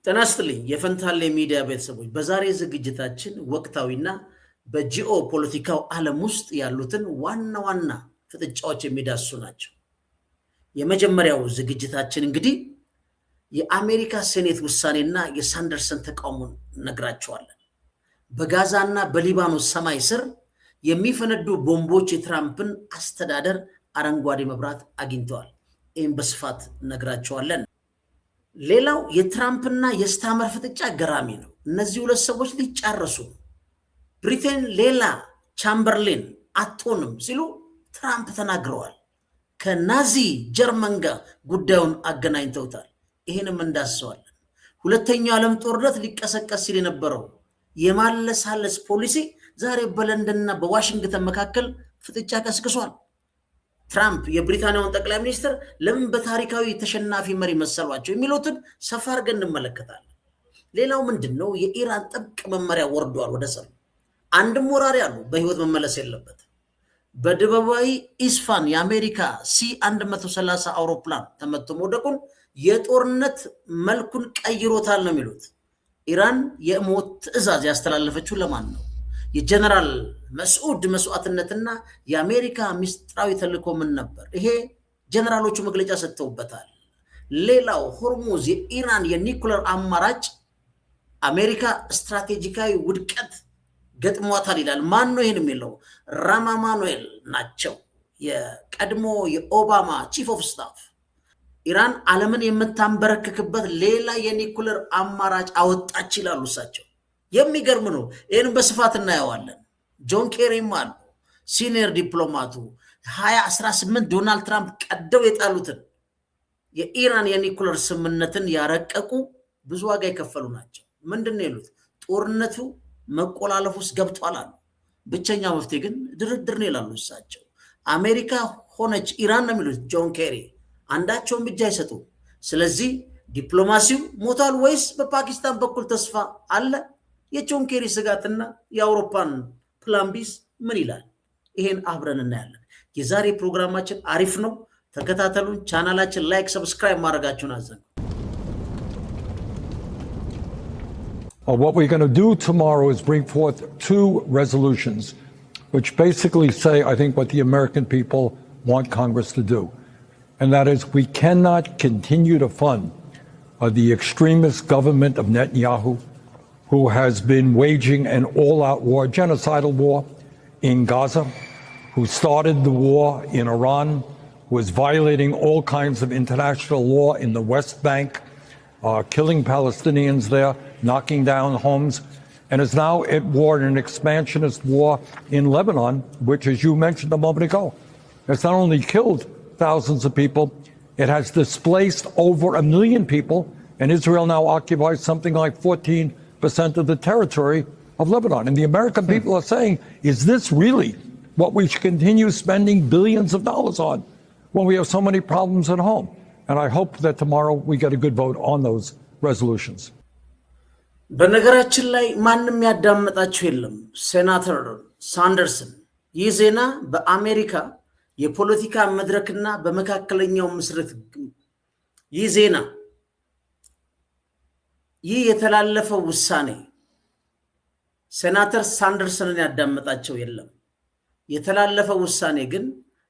ተናስተልኝ የፈንታሌ ሚዲያ ቤተሰቦች በዛሬ ዝግጅታችን ወቅታዊና በጂኦ ፖለቲካው ዓለም ውስጥ ያሉትን ዋና ዋና ፍጥጫዎች የሚዳስሱ ናቸው። የመጀመሪያው ዝግጅታችን እንግዲህ የአሜሪካ ሴኔት ውሳኔና የሳንደርሰን ተቃውሞን ነግራቸዋለን። በጋዛና በሊባኖስ ሰማይ ስር የሚፈነዱ ቦምቦች የትራምፕን አስተዳደር አረንጓዴ መብራት አግኝተዋል። ይህም በስፋት ነግራቸዋለን። ሌላው የትራምፕና የስታመር ፍጥጫ ገራሚ ነው። እነዚህ ሁለት ሰዎች ሊጫረሱ ብሪቴን ሌላ ቻምበርሊን አትሆንም ሲሉ ትራምፕ ተናግረዋል። ከናዚ ጀርመን ጋር ጉዳዩን አገናኝተውታል። ይህንም እንዳስሰዋለን። ሁለተኛው ዓለም ጦርነት ሊቀሰቀስ ሲል የነበረው የማለሳለስ ፖሊሲ ዛሬ በለንደንና በዋሽንግተን መካከል ፍጥጫ ቀስቅሷል። ትራምፕ የብሪታንያውን ጠቅላይ ሚኒስትር ለምን በታሪካዊ ተሸናፊ መሪ መሰሏቸው የሚሉትን ሰፋ አድርገን እንመለከታለን። ሌላው ምንድነው? የኢራን ጥብቅ መመሪያ ወርዷል ወደ ሰማይ። አንድም ወራሪ አሉ በህይወት መመለስ የለበት። በደቡባዊ ኢስፋን የአሜሪካ C-130 አውሮፕላን ተመቶ መውደቁን የጦርነት መልኩን ቀይሮታል ነው የሚሉት። ኢራን የሞት ትዕዛዝ ያስተላለፈችው ለማን ነው? የጀነራል መስዑድ መስዋዕትነትና የአሜሪካ ሚስጥራዊ ተልእኮ ምን ነበር? ይሄ ጀነራሎቹ መግለጫ ሰጥተውበታል። ሌላው ሆርሙዝ የኢራን የኒኩለር አማራጭ አሜሪካ ስትራቴጂካዊ ውድቀት ገጥሟታል ይላል። ማን ነው ይህን የሚለው? ራም ኤማኑኤል ናቸው፣ የቀድሞ የኦባማ ቺፍ ኦፍ ስታፍ። ኢራን ዓለምን የምታንበረክክበት ሌላ የኒኩለር አማራጭ አወጣች ይላሉ እሳቸው። የሚገርም ነው። ይህን በስፋት እናየዋለን። ጆን ኬሪም አሉ ሲኒየር ዲፕሎማቱ 2018 ዶናልድ ትራምፕ ቀደው የጣሉትን የኢራን የኒኩለር ስምምነትን ያረቀቁ ብዙ ዋጋ የከፈሉ ናቸው። ምንድን ነው ይሉት? ጦርነቱ መቆላለፍ ውስጥ ገብቷል አሉ። ብቸኛ መፍትሄ ግን ድርድር ነው ይላሉ እሳቸው። አሜሪካ ሆነች ኢራን ነው የሚሉት ጆን ኬሪ አንዳቸውም እጅ አይሰጡ። ስለዚህ ዲፕሎማሲው ሞቷል ወይስ በፓኪስታን በኩል ተስፋ አለ? የጆን ኬሪ ስጋትና የአውሮፓን ፕላን ቢስ ምን ይላል? ይሄን አብረን እናያለን። የዛሬ ፕሮግራማችን አሪፍ ነው፣ ተከታተሉን። ቻናላችን ላይክ፣ ሰብስክራይብ ማድረጋችሁን አዘን። What we're going to do tomorrow is bring forth two resolutions which basically say, I think, what the American people want Congress to do. And that is, we cannot continue to fund the extremist government of Netanyahu, who has been waging an all-out war, genocidal war in Gaza, who started the war in Iran, who is violating all kinds of international law in the West Bank, killing Palestinians there, knocking down homes, and is now at war in an expansionist war in Lebanon, which, as you mentioned a moment ago, has not only killed thousands of people, it has displaced over 1 million people, and Israel now occupies something like 14% of the territory of Lebanon. And the American people are saying, is this really what we should continue spending billions of dollars on when we have so many problems at home? And I hope that tomorrow we get a good vote on those resolutions. በነገራችን ላይ ማንም ያዳመጣችሁ የለም። ሴናተር ሳንደርሰን ይህ ዜና በአሜሪካ የፖለቲካ መድረክና በመካከለኛው ምስራቅ ይህ ዜና ይህ የተላለፈው ውሳኔ ሴናተር ሳንደርሰንን ያዳመጣቸው የለም። የተላለፈው ውሳኔ ግን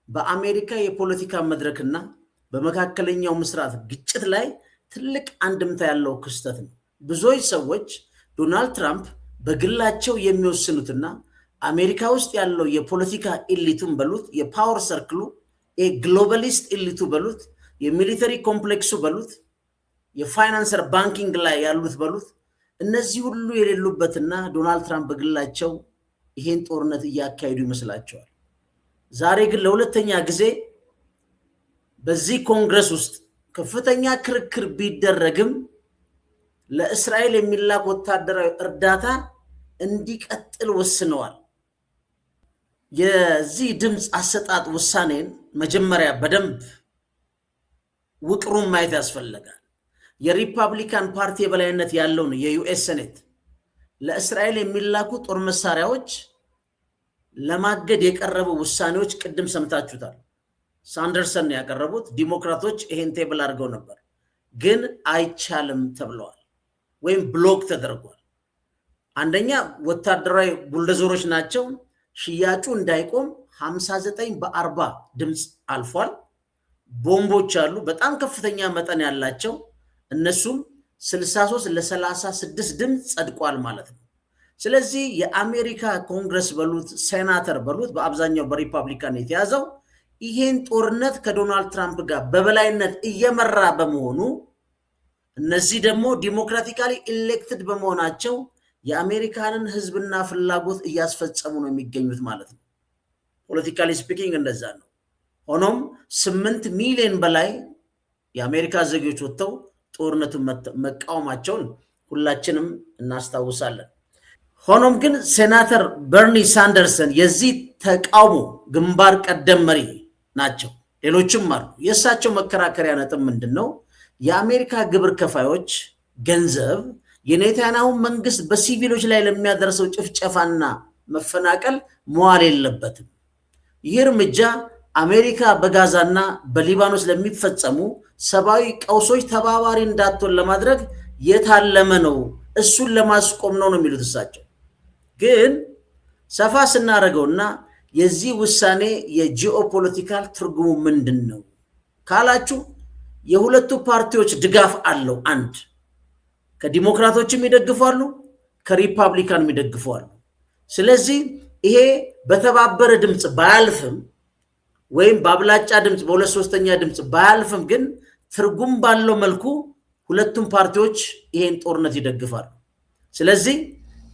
በአሜሪካ የፖለቲካ መድረክና በመካከለኛው ምስራቅ ግጭት ላይ ትልቅ አንድምታ ያለው ክስተት ነው። ብዙዎች ሰዎች ዶናልድ ትራምፕ በግላቸው የሚወስኑትና አሜሪካ ውስጥ ያለው የፖለቲካ ኢሊቱን በሉት፣ የፓወር ሰርክሉ፣ የግሎባሊስት ኢሊቱ በሉት፣ የሚሊተሪ ኮምፕሌክሱ በሉት፣ የፋይናንሰር ባንኪንግ ላይ ያሉት በሉት፣ እነዚህ ሁሉ የሌሉበትና ዶናልድ ትራምፕ በግላቸው ይሄን ጦርነት እያካሄዱ ይመስላቸዋል። ዛሬ ግን ለሁለተኛ ጊዜ በዚህ ኮንግረስ ውስጥ ከፍተኛ ክርክር ቢደረግም ለእስራኤል የሚላክ ወታደራዊ እርዳታ እንዲቀጥል ወስነዋል። የዚህ ድምፅ አሰጣጥ ውሳኔን መጀመሪያ በደንብ ውቅሩን ማየት ያስፈልጋል። የሪፐብሊካን ፓርቲ የበላይነት ያለውን የዩኤስ ሴኔት ለእስራኤል የሚላኩ ጦር መሳሪያዎች ለማገድ የቀረቡ ውሳኔዎች ቅድም ሰምታችሁታል። ሳንደርሰን ያቀረቡት ዲሞክራቶች ይሄን ቴብል አድርገው ነበር፣ ግን አይቻልም ተብለዋል። ወይም ብሎክ ተደርጓል። አንደኛ ወታደራዊ ቡልዶዘሮች ናቸው። ሽያጩ እንዳይቆም 59 በ40 ድምፅ አልፏል። ቦምቦች አሉ በጣም ከፍተኛ መጠን ያላቸው እነሱም 63 ለ36 ድምፅ ጸድቋል ማለት ነው። ስለዚህ የአሜሪካ ኮንግረስ በሉት ሴናተር በሉት በአብዛኛው በሪፐብሊካን የተያዘው ይሄን ጦርነት ከዶናልድ ትራምፕ ጋር በበላይነት እየመራ በመሆኑ እነዚህ ደግሞ ዲሞክራቲካሊ ኢሌክትድ በመሆናቸው የአሜሪካንን ህዝብና ፍላጎት እያስፈጸሙ ነው የሚገኙት ማለት ነው። ፖለቲካሊ ስፒኪንግ እንደዛ ነው። ሆኖም 8 ሚሊዮን በላይ የአሜሪካ ዜጎች ወጥተው ጦርነቱን መቃወማቸውን ሁላችንም እናስታውሳለን። ሆኖም ግን ሴናተር በርኒ ሳንደርሰን የዚህ ተቃውሞ ግንባር ቀደም መሪ ናቸው። ሌሎችም አሉ። የእሳቸው መከራከሪያ ነጥብ ምንድነው? የአሜሪካ ግብር ከፋዮች ገንዘብ የኔታንያሁ መንግስት በሲቪሎች ላይ ለሚያደርሰው ጭፍጨፋና መፈናቀል መዋል የለበትም። ይህ እርምጃ አሜሪካ በጋዛና በሊባኖስ ለሚፈጸሙ ሰብአዊ ቀውሶች ተባባሪ እንዳትሆን ለማድረግ የታለመ ነው፣ እሱን ለማስቆም ነው የሚሉት እሳቸው። ግን ሰፋ ስናደርገውና የዚህ ውሳኔ የጂኦፖለቲካል ትርጉሙ ምንድን ነው ካላችሁ የሁለቱ ፓርቲዎች ድጋፍ አለው። አንድ ከዲሞክራቶችም ይደግፋሉ፣ ከሪፐብሊካንም ይደግፋሉ። ስለዚህ ይሄ በተባበረ ድምፅ ባያልፍም ወይም በአብላጫ ድምፅ በ2/3 ድምፅ ባያልፍም ግን ትርጉም ባለው መልኩ ሁለቱም ፓርቲዎች ይሄን ጦርነት ይደግፋሉ። ስለዚህ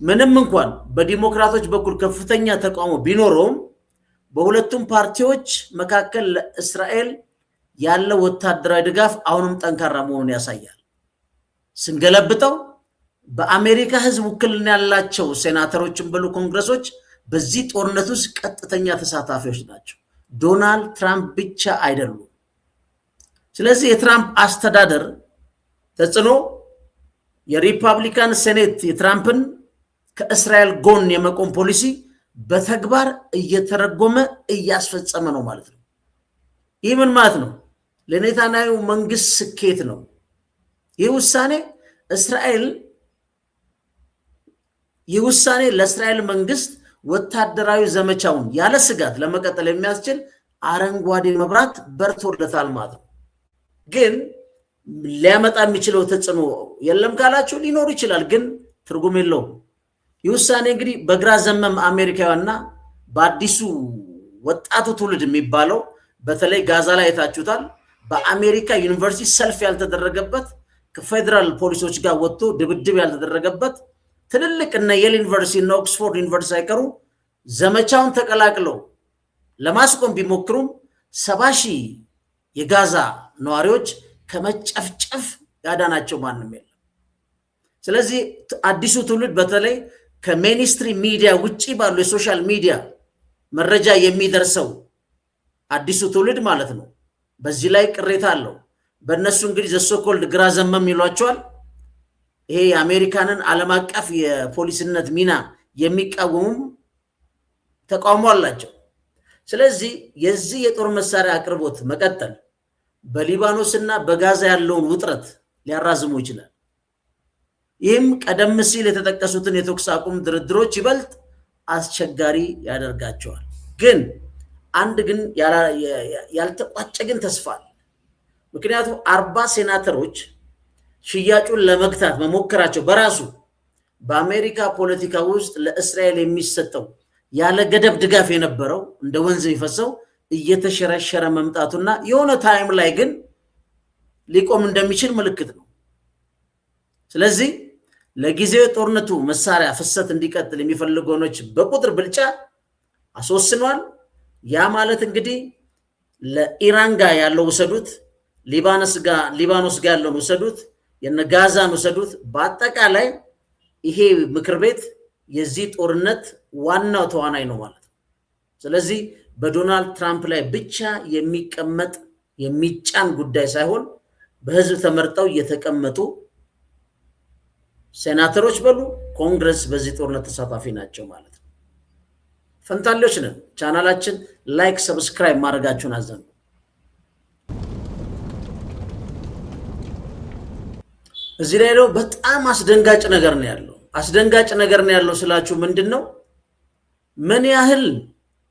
ምንም እንኳን በዲሞክራቶች በኩል ከፍተኛ ተቃውሞ ቢኖረውም በሁለቱም ፓርቲዎች መካከል ለእስራኤል ያለው ወታደራዊ ድጋፍ አሁንም ጠንካራ መሆኑን ያሳያል። ስንገለብጠው በአሜሪካ ህዝብ ውክልና ያላቸው ሴናተሮችን በሉ ኮንግረሶች በዚህ ጦርነት ውስጥ ቀጥተኛ ተሳታፊዎች ናቸው። ዶናልድ ትራምፕ ብቻ አይደሉም። ስለዚህ የትራምፕ አስተዳደር ተጽዕኖ የሪፐብሊካን ሴኔት የትራምፕን ከእስራኤል ጎን የመቆም ፖሊሲ በተግባር እየተረጎመ እያስፈጸመ ነው ማለት ነው። ይህ ምን ማለት ነው? ለኔታንያሁ መንግስት ስኬት ነው። ይህ ውሳኔ ለእስራኤል መንግስት ወታደራዊ ዘመቻውን ያለ ስጋት ለመቀጠል የሚያስችል አረንጓዴ መብራት በርቶለታል ማለት ነው። ግን ሊያመጣ የሚችለው ተጽዕኖ የለም ካላችሁ ሊኖር ይችላል፣ ግን ትርጉም የለውም። ይህ ውሳኔ እንግዲህ በግራ ዘመም አሜሪካውያንና በአዲሱ ወጣቱ ትውልድ የሚባለው በተለይ ጋዛ ላይ የታችሁታል። በአሜሪካ ዩኒቨርሲቲ ሰልፍ ያልተደረገበት ከፌደራል ፖሊሶች ጋር ወጥቶ ድብድብ ያልተደረገበት ትልልቅ እና የል ዩኒቨርሲቲ እና ኦክስፎርድ ዩኒቨርሲቲ ሳይቀሩ ዘመቻውን ተቀላቅለው ለማስቆም ቢሞክሩም 70,000 የጋዛ ነዋሪዎች ከመጨፍጨፍ ያዳናቸው ማንም የለም። ስለዚህ አዲሱ ትውልድ በተለይ ከሜንስትሪ ሚዲያ ውጪ ባሉ የሶሻል ሚዲያ መረጃ የሚደርሰው አዲሱ ትውልድ ማለት ነው በዚህ ላይ ቅሬታ አለው። በእነሱ እንግዲህ ዘሶኮልድ ግራ ዘመም ይሏቸዋል። ይሄ የአሜሪካንን ዓለም አቀፍ የፖሊስነት ሚና የሚቃወሙም ተቃውሞ አላቸው። ስለዚህ የዚህ የጦር መሳሪያ አቅርቦት መቀጠል በሊባኖስና በጋዛ ያለውን ውጥረት ሊያራዝሙ ይችላል። ይህም ቀደም ሲል የተጠቀሱትን የተኩስ አቁም ድርድሮች ይበልጥ አስቸጋሪ ያደርጋቸዋል። ግን አንድ ግን ያልተቋጨ ግን ተስፋ አለ። ምክንያቱም 40 ሴናተሮች ሽያጩን ለመግታት መሞከራቸው በራሱ በአሜሪካ ፖለቲካ ውስጥ ለእስራኤል የሚሰጠው ያለ ገደብ ድጋፍ የነበረው እንደ ወንዝ የሚፈሰው እየተሸረሸረ መምጣቱና የሆነ ታይም ላይ ግን ሊቆም እንደሚችል ምልክት ነው። ስለዚህ ለጊዜው ጦርነቱ መሳሪያ ፍሰት እንዲቀጥል የሚፈልጉ ወገኖች በቁጥር ብልጫ አስወስኗል። ያ ማለት እንግዲህ ለኢራን ጋር ያለው ወሰዱት፣ ሊባኖስ ጋር ያለውን ወሰዱት፣ የነጋዛን ወሰዱት። በአጠቃላይ ይሄ ምክር ቤት የዚህ ጦርነት ዋናው ተዋናይ ነው ማለት ነው። ስለዚህ በዶናልድ ትራምፕ ላይ ብቻ የሚቀመጥ የሚጫን ጉዳይ ሳይሆን በህዝብ ተመርጠው የተቀመጡ ሴናተሮች በሉ ኮንግረስ በዚህ ጦርነት ተሳታፊ ናቸው ማለት ነው። ፈንታሌዎች ነን። ቻናላችን ላይክ፣ ሰብስክራይብ ማድረጋችሁን አዘኑ። እዚህ ላይ ነው በጣም አስደንጋጭ ነገር ነው ያለው። አስደንጋጭ ነገር ነው ያለው ስላችሁ ምንድነው? ምን ያህል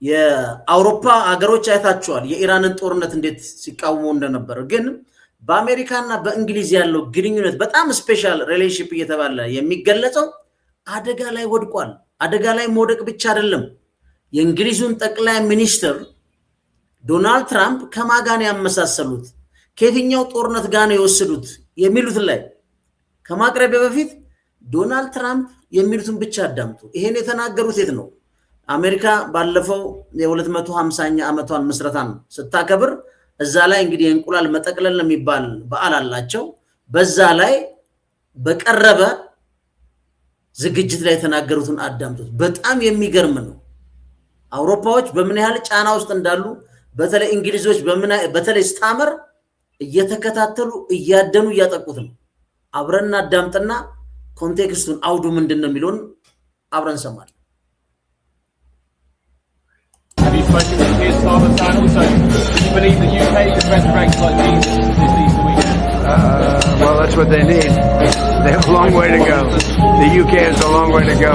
የአውሮፓ ሀገሮች አይታችኋል የኢራንን ጦርነት እንዴት ሲቃወሙ እንደነበር። ግን በአሜሪካና በእንግሊዝ ያለው ግንኙነት በጣም ስፔሻል ሪሌሽንሺፕ እየተባለ የሚገለጸው አደጋ ላይ ወድቋል። አደጋ ላይ መውደቅ ብቻ አይደለም። የእንግሊዙን ጠቅላይ ሚኒስትር ዶናልድ ትራምፕ ከማጋን ያመሳሰሉት ከየትኛው ጦርነት ጋር ነው የወሰዱት የሚሉት ላይ ከማቅረቢያ በፊት ዶናልድ ትራምፕ የሚሉትን ብቻ አዳምጡ። ይሄን የተናገሩት የት ነው? አሜሪካ ባለፈው የ250ኛ ዓመቷን ምስረታን ስታከብር እዛ ላይ እንግዲህ እንቁላል መጠቅለል የሚባል በዓል አላቸው። በዛ ላይ በቀረበ ዝግጅት ላይ የተናገሩትን አዳምጡት። በጣም የሚገርም ነው። አውሮፓዎች በምን ያህል ጫና ውስጥ እንዳሉ በተለይ እንግሊዞች በተለይ ስታመር እየተከታተሉ እያደኑ እያጠቁት ነው። አብረን አዳምጥና ኮንቴክስቱን አውዱ ምንድነው የሚለውን አብረን ሰማለን። Have you spoken to Keir Starmer also? Do you believe the UK could resurrect like Jesus this Easter weekend? Well, that's what they need. They have a long way to go. The UK has a long way to go.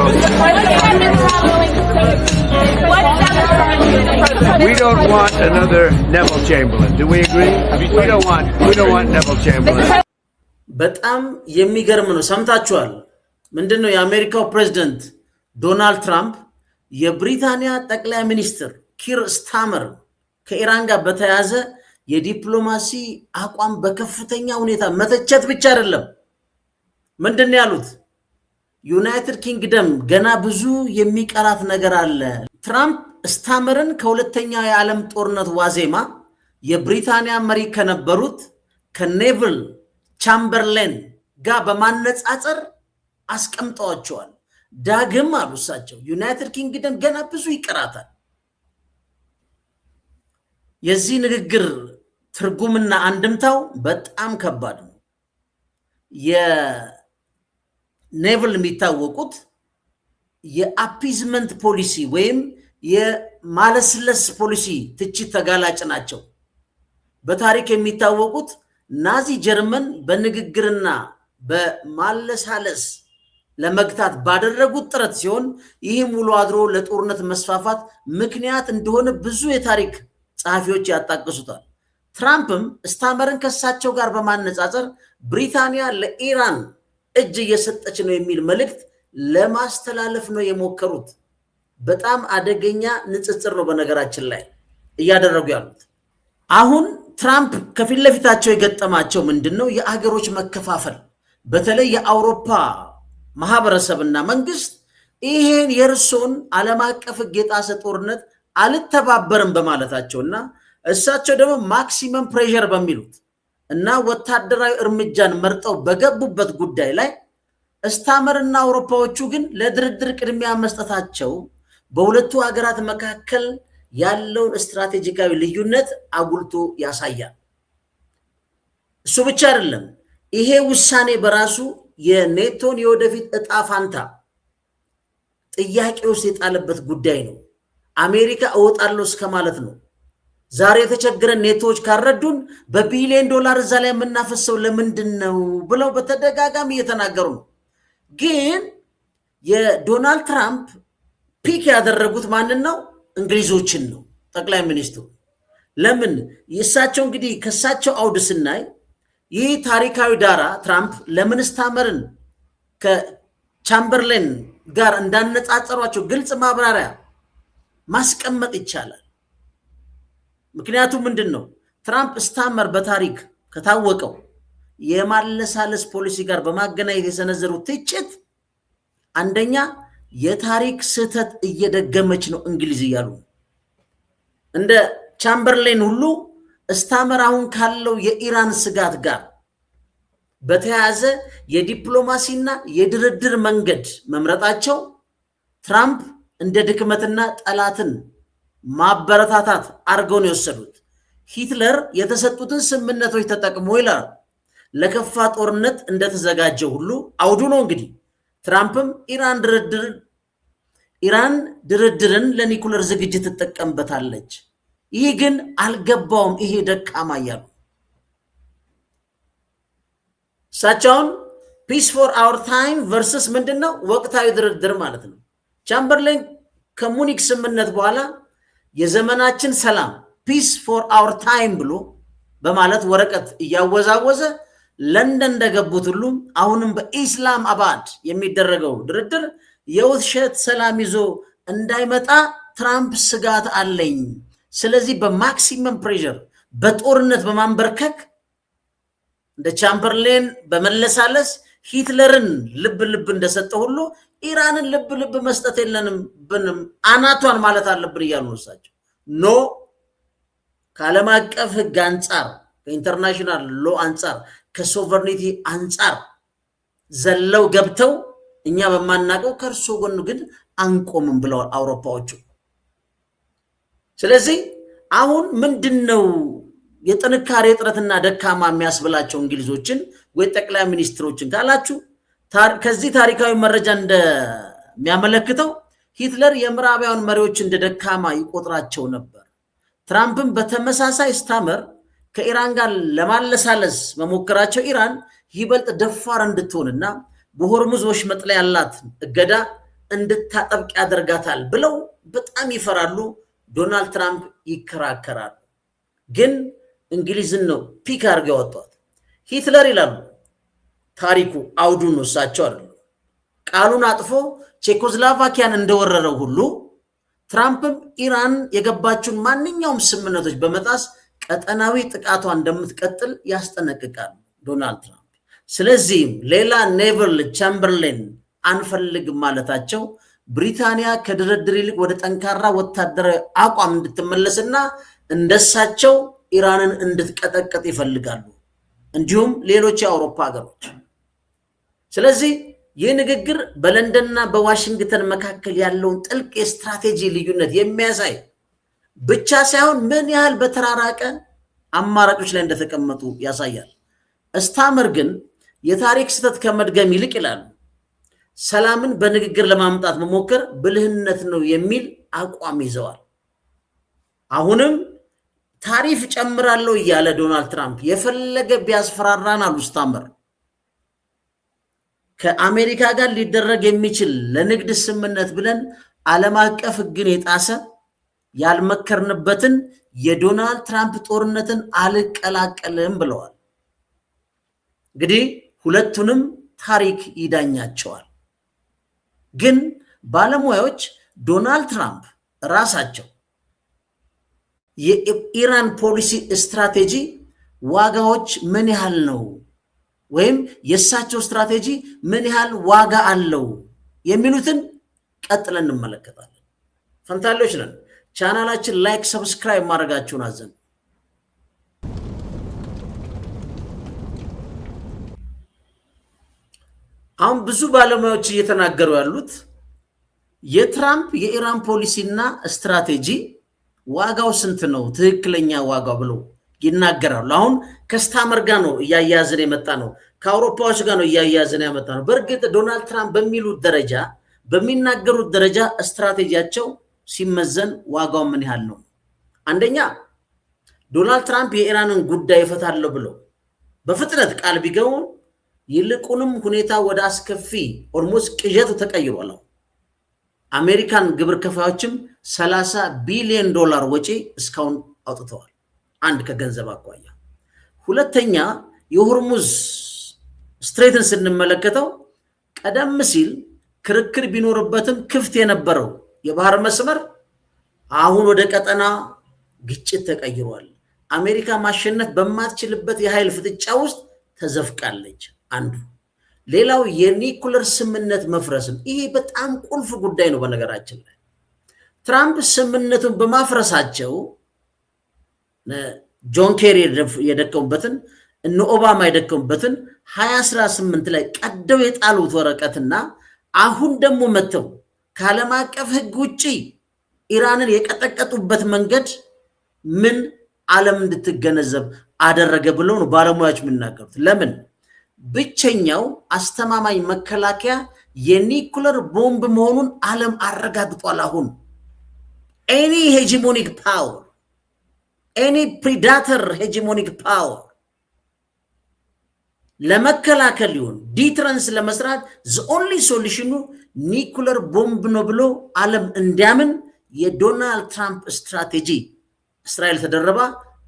We don't want another Neville Chamberlain. Do we agree? We don't want Neville Chamberlain. በጣም የሚገርም ነው። ሰምታችኋል። ምንድነው የአሜሪካው ፕሬዝዳንት ዶናልድ ትራምፕ የብሪታንያ ጠቅላይ ሚኒስትር ኪር ስታመር ከኢራን ጋር በተያያዘ የዲፕሎማሲ አቋም በከፍተኛ ሁኔታ መተቸት ብቻ አይደለም። ምንድነው ያሉት? ዩናይትድ ኪንግደም ገና ብዙ የሚቀራት ነገር አለ። ትራምፕ ስታመርን ከሁለተኛው የዓለም ጦርነት ዋዜማ የብሪታንያ መሪ ከነበሩት ከኔቭል ቻምበርሌን ጋር በማነጻጸር አስቀምጠዋቸዋል። ዳግም አሉ እሳቸው ዩናይትድ ኪንግደም ገና ብዙ ይቀራታል። የዚህ ንግግር ትርጉምና አንድምታው በጣም ከባድ ነው። የኔቭል የሚታወቁት የአፒዝመንት ፖሊሲ ወይም የማለስለስ ፖሊሲ ትችት ተጋላጭ ናቸው። በታሪክ የሚታወቁት ናዚ ጀርመን በንግግርና በማለሳለስ ለመግታት ባደረጉት ጥረት ሲሆን ይህም ውሎ አድሮ ለጦርነት መስፋፋት ምክንያት እንደሆነ ብዙ የታሪክ ጸሐፊዎች ያጣቅሱታል። ትራምፕም ስታመርን ከሳቸው ጋር በማነጻጸር ብሪታንያ ለኢራን እጅ እየሰጠች ነው የሚል መልእክት ለማስተላለፍ ነው የሞከሩት። በጣም አደገኛ ንጽጽር ነው በነገራችን ላይ እያደረጉ ያሉት። አሁን ትራምፕ ከፊት ለፊታቸው የገጠማቸው ምንድነው? የአገሮች መከፋፈል። በተለይ የአውሮፓ ማህበረሰብና መንግስት ይሄን የእርሶን ዓለም አቀፍ ሕግ የጣሰ ጦርነት አልተባበርም በማለታቸውና እሳቸው ደግሞ ማክሲመም ፕሬሸር በሚሉት እና ወታደራዊ እርምጃን መርጠው በገቡበት ጉዳይ ላይ ስታመርና አውሮፓዎቹ ግን ለድርድር ቅድሚያ መስጠታቸው በሁለቱ ሀገራት መካከል ያለውን ስትራቴጂካዊ ልዩነት አጉልቶ ያሳያል። እሱ ብቻ አይደለም፣ ይሄ ውሳኔ በራሱ የኔቶን የወደፊት እጣ ፋንታ ጥያቄ ውስጥ የጣለበት ጉዳይ ነው። አሜሪካ እወጣለሁ እስከ ማለት ነው። ዛሬ የተቸገረን ኔቶዎች ካረዱን በቢሊዮን ዶላር እዛ ላይ የምናፈሰው ለምንድን ነው ብለው በተደጋጋሚ እየተናገሩ ነው። ግን የዶናልድ ትራምፕ ፒክ ያደረጉት ማንን ነው? እንግሊዞችን ነው፣ ጠቅላይ ሚኒስትሩ። ለምን? የእሳቸው እንግዲህ ከእሳቸው አውድ ስናይ ይህ ታሪካዊ ዳራ ትራምፕ ለምን ስታመርን ከቻምበርሌን ጋር እንዳነጻጸሯቸው ግልጽ ማብራሪያ ማስቀመጥ ይቻላል። ምክንያቱም ምንድን ነው? ትራምፕ ስታመር በታሪክ ከታወቀው የማለሳለስ ፖሊሲ ጋር በማገናኘት የሰነዘሩት ትችት አንደኛ የታሪክ ስህተት እየደገመች ነው እንግሊዝ እያሉ እንደ ቻምበርሌን ሁሉ ስታመር አሁን ካለው የኢራን ስጋት ጋር በተያያዘ የዲፕሎማሲና የድርድር መንገድ መምረጣቸው ትራምፕ እንደ ድክመትና ጠላትን ማበረታታት አድርገው ነው የወሰዱት። ሂትለር የተሰጡትን ስምምነቶች ተጠቅሞ ይላል ለከፋ ጦርነት እንደተዘጋጀ ሁሉ አውዱ ነው እንግዲህ ትራምፕም ኢራን ድርድርን ለኒኩለር ዝግጅት ትጠቀምበታለች። ይህ ግን አልገባውም። ይሄ ደካማ እያሉ እሳቸውን ፒስ ፎር አወር ታይም ቨርሰስ ምንድነው ወቅታዊ ድርድር ማለት ነው። ቻምበርሌን ከሙኒክ ስምምነት በኋላ የዘመናችን ሰላም ፒስ ፎር አወር ታይም ብሎ በማለት ወረቀት እያወዛወዘ ለንደን እንደገቡት ሁሉ አሁንም በኢስላም አባድ የሚደረገው ድርድር የውሸት ሰላም ይዞ እንዳይመጣ ትራምፕ ስጋት አለኝ። ስለዚህ በማክሲመም ፕሬሸር በጦርነት በማንበርከክ እንደ ቻምበርሌን በመለሳለስ ሂትለርን ልብ ልብ እንደሰጠ ሁሉ ኢራንን ልብ ልብ መስጠት የለንም ብንም አናቷን ማለት አለብን እያሉ ነሳቸው። ኖ ከዓለም አቀፍ ሕግ አንጻር ከኢንተርናሽናል ሎ አንጻር ከሶቨርኒቲ አንጻር ዘለው ገብተው እኛ በማናቀው ከእርሶ ጎን ግን አንቆምም ብለዋል አውሮፓዎቹ። ስለዚህ አሁን ምንድነው የጥንካሬ እጥረትና ደካማ የሚያስብላቸው እንግሊዞችን ወይ ጠቅላይ ሚኒስትሮችን ካላችሁ ከዚህ ታሪካዊ መረጃ እንደሚያመለክተው ሂትለር የምዕራባውያን መሪዎች እንደ ደካማ ይቆጥራቸው ነበር። ትራምፕም በተመሳሳይ ስታመር ከኢራን ጋር ለማለሳለስ መሞከራቸው ኢራን ይበልጥ ደፋር እንድትሆንና በሆርሙዝ ወሽመጥ ላይ ያላት እገዳ እንድታጠብቅ ያደርጋታል ብለው በጣም ይፈራሉ። ዶናልድ ትራምፕ ይከራከራሉ። ግን እንግሊዝን ነው ፒክ አድርገው ያወጧት። ሂትለር ይላሉ ታሪኩ አውዱን ወሳቸው አይደለም። ቃሉን አጥፎ ቼኮስሎቫኪያን እንደወረረው ሁሉ ትራምፕም ኢራን የገባችውን ማንኛውም ስምምነቶች በመጣስ ቀጠናዊ ጥቃቷ እንደምትቀጥል ያስጠነቅቃል ዶናልድ ትራምፕ። ስለዚህም ሌላ ኔቨል ቻምበርሌን አንፈልግም ማለታቸው ብሪታንያ ከድርድር ይልቅ ወደ ጠንካራ ወታደራዊ አቋም እንድትመለስና እንደሳቸው ኢራንን እንድትቀጠቀጥ ይፈልጋሉ፣ እንዲሁም ሌሎች የአውሮፓ ሀገሮች። ስለዚህ ይህ ንግግር በለንደንና በዋሽንግተን መካከል ያለውን ጥልቅ የስትራቴጂ ልዩነት የሚያሳይ ብቻ ሳይሆን ምን ያህል በተራራቀ አማራጮች ላይ እንደተቀመጡ ያሳያል። ስታመር ግን የታሪክ ስህተት ከመድገም ይልቅ ይላሉ ሰላምን በንግግር ለማምጣት መሞከር ብልህነት ነው የሚል አቋም ይዘዋል። አሁንም ታሪፍ ጨምራለሁ እያለ ዶናልድ ትራምፕ የፈለገ ቢያስፈራራን አሉ ስታመር ከአሜሪካ ጋር ሊደረግ የሚችል ለንግድ ስምምነት ብለን ዓለም አቀፍ ሕግን የጣሰ ያልመከርንበትን የዶናልድ ትራምፕ ጦርነትን አልቀላቀልም ብለዋል። እንግዲህ ሁለቱንም ታሪክ ይዳኛቸዋል። ግን ባለሙያዎች ዶናልድ ትራምፕ ራሳቸው የኢራን ፖሊሲ ስትራቴጂ ዋጋዎች ምን ያህል ነው ወይም የእሳቸው ስትራቴጂ ምን ያህል ዋጋ አለው የሚሉትን ቀጥለን እንመለከታለን። ፈንታሌዎች ነን። ቻናላችን ላይክ፣ ሰብስክራይብ ማድረጋችሁን አዘን። አሁን ብዙ ባለሙያዎች እየተናገሩ ያሉት የትራምፕ የኢራን ፖሊሲና ስትራቴጂ ዋጋው ስንት ነው ትክክለኛ ዋጋው ብለው ይናገራሉ። አሁን ከስታመር ጋር ነው እያያዝን የመጣ ነው፣ ከአውሮፓዎች ጋር ነው እያያዝን ያመጣ ነው። በእርግጥ ዶናልድ ትራምፕ በሚሉት ደረጃ በሚናገሩት ደረጃ ስትራቴጂያቸው ሲመዘን ዋጋው ምን ያህል ነው? አንደኛ ዶናልድ ትራምፕ የኢራንን ጉዳይ ይፈታለሁ ብለው በፍጥነት ቃል ቢገቡ ይልቁንም ሁኔታ ወደ አስከፊ ኦልሞስት ቅዠቱ ተቀይሯል። አሜሪካን ግብር ከፋዮችም 30 ቢሊዮን ዶላር ወጪ እስካሁን አውጥተዋል። አንድ ከገንዘብ አኳያ። ሁለተኛ የሆርሙዝ ስትሬትን ስንመለከተው ቀደም ሲል ክርክር ቢኖርበትም ክፍት የነበረው የባህር መስመር አሁን ወደ ቀጠና ግጭት ተቀይሯል። አሜሪካ ማሸነፍ በማትችልበት የኃይል ፍጥጫ ውስጥ ተዘፍቃለች። አንዱ ሌላው የኒኩለር ስምምነት መፍረስን፣ ይሄ በጣም ቁልፍ ጉዳይ ነው። በነገራችን ላይ ትራምፕ ስምምነቱን በማፍረሳቸው ጆን ኬሪ የደከሙበትን እነ ኦባማ የደከሙበትን 2018 ላይ ቀደው የጣሉት ወረቀትና አሁን ደግሞ መተው ከዓለም አቀፍ ሕግ ውጪ ኢራንን የቀጠቀጡበት መንገድ ምን ዓለም እንድትገነዘብ አደረገ ብለው ነው ባለሙያዎች የሚናገሩት። ለምን? ብቸኛው አስተማማኝ መከላከያ የኒኩለር ቦምብ መሆኑን ዓለም አረጋግጧል። አሁን ኤኒ ሄጂሞኒክ ፓወር ኤኒ ፕሪዳተር ሄጂሞኒክ ፓወር ለመከላከል ይሁን ዲትረንስ ለመስራት the only solution ኒኩለር ቦምብ ነው ብሎ ዓለም እንዲያምን የዶናልድ ትራምፕ ስትራቴጂ እስራኤል ተደረባ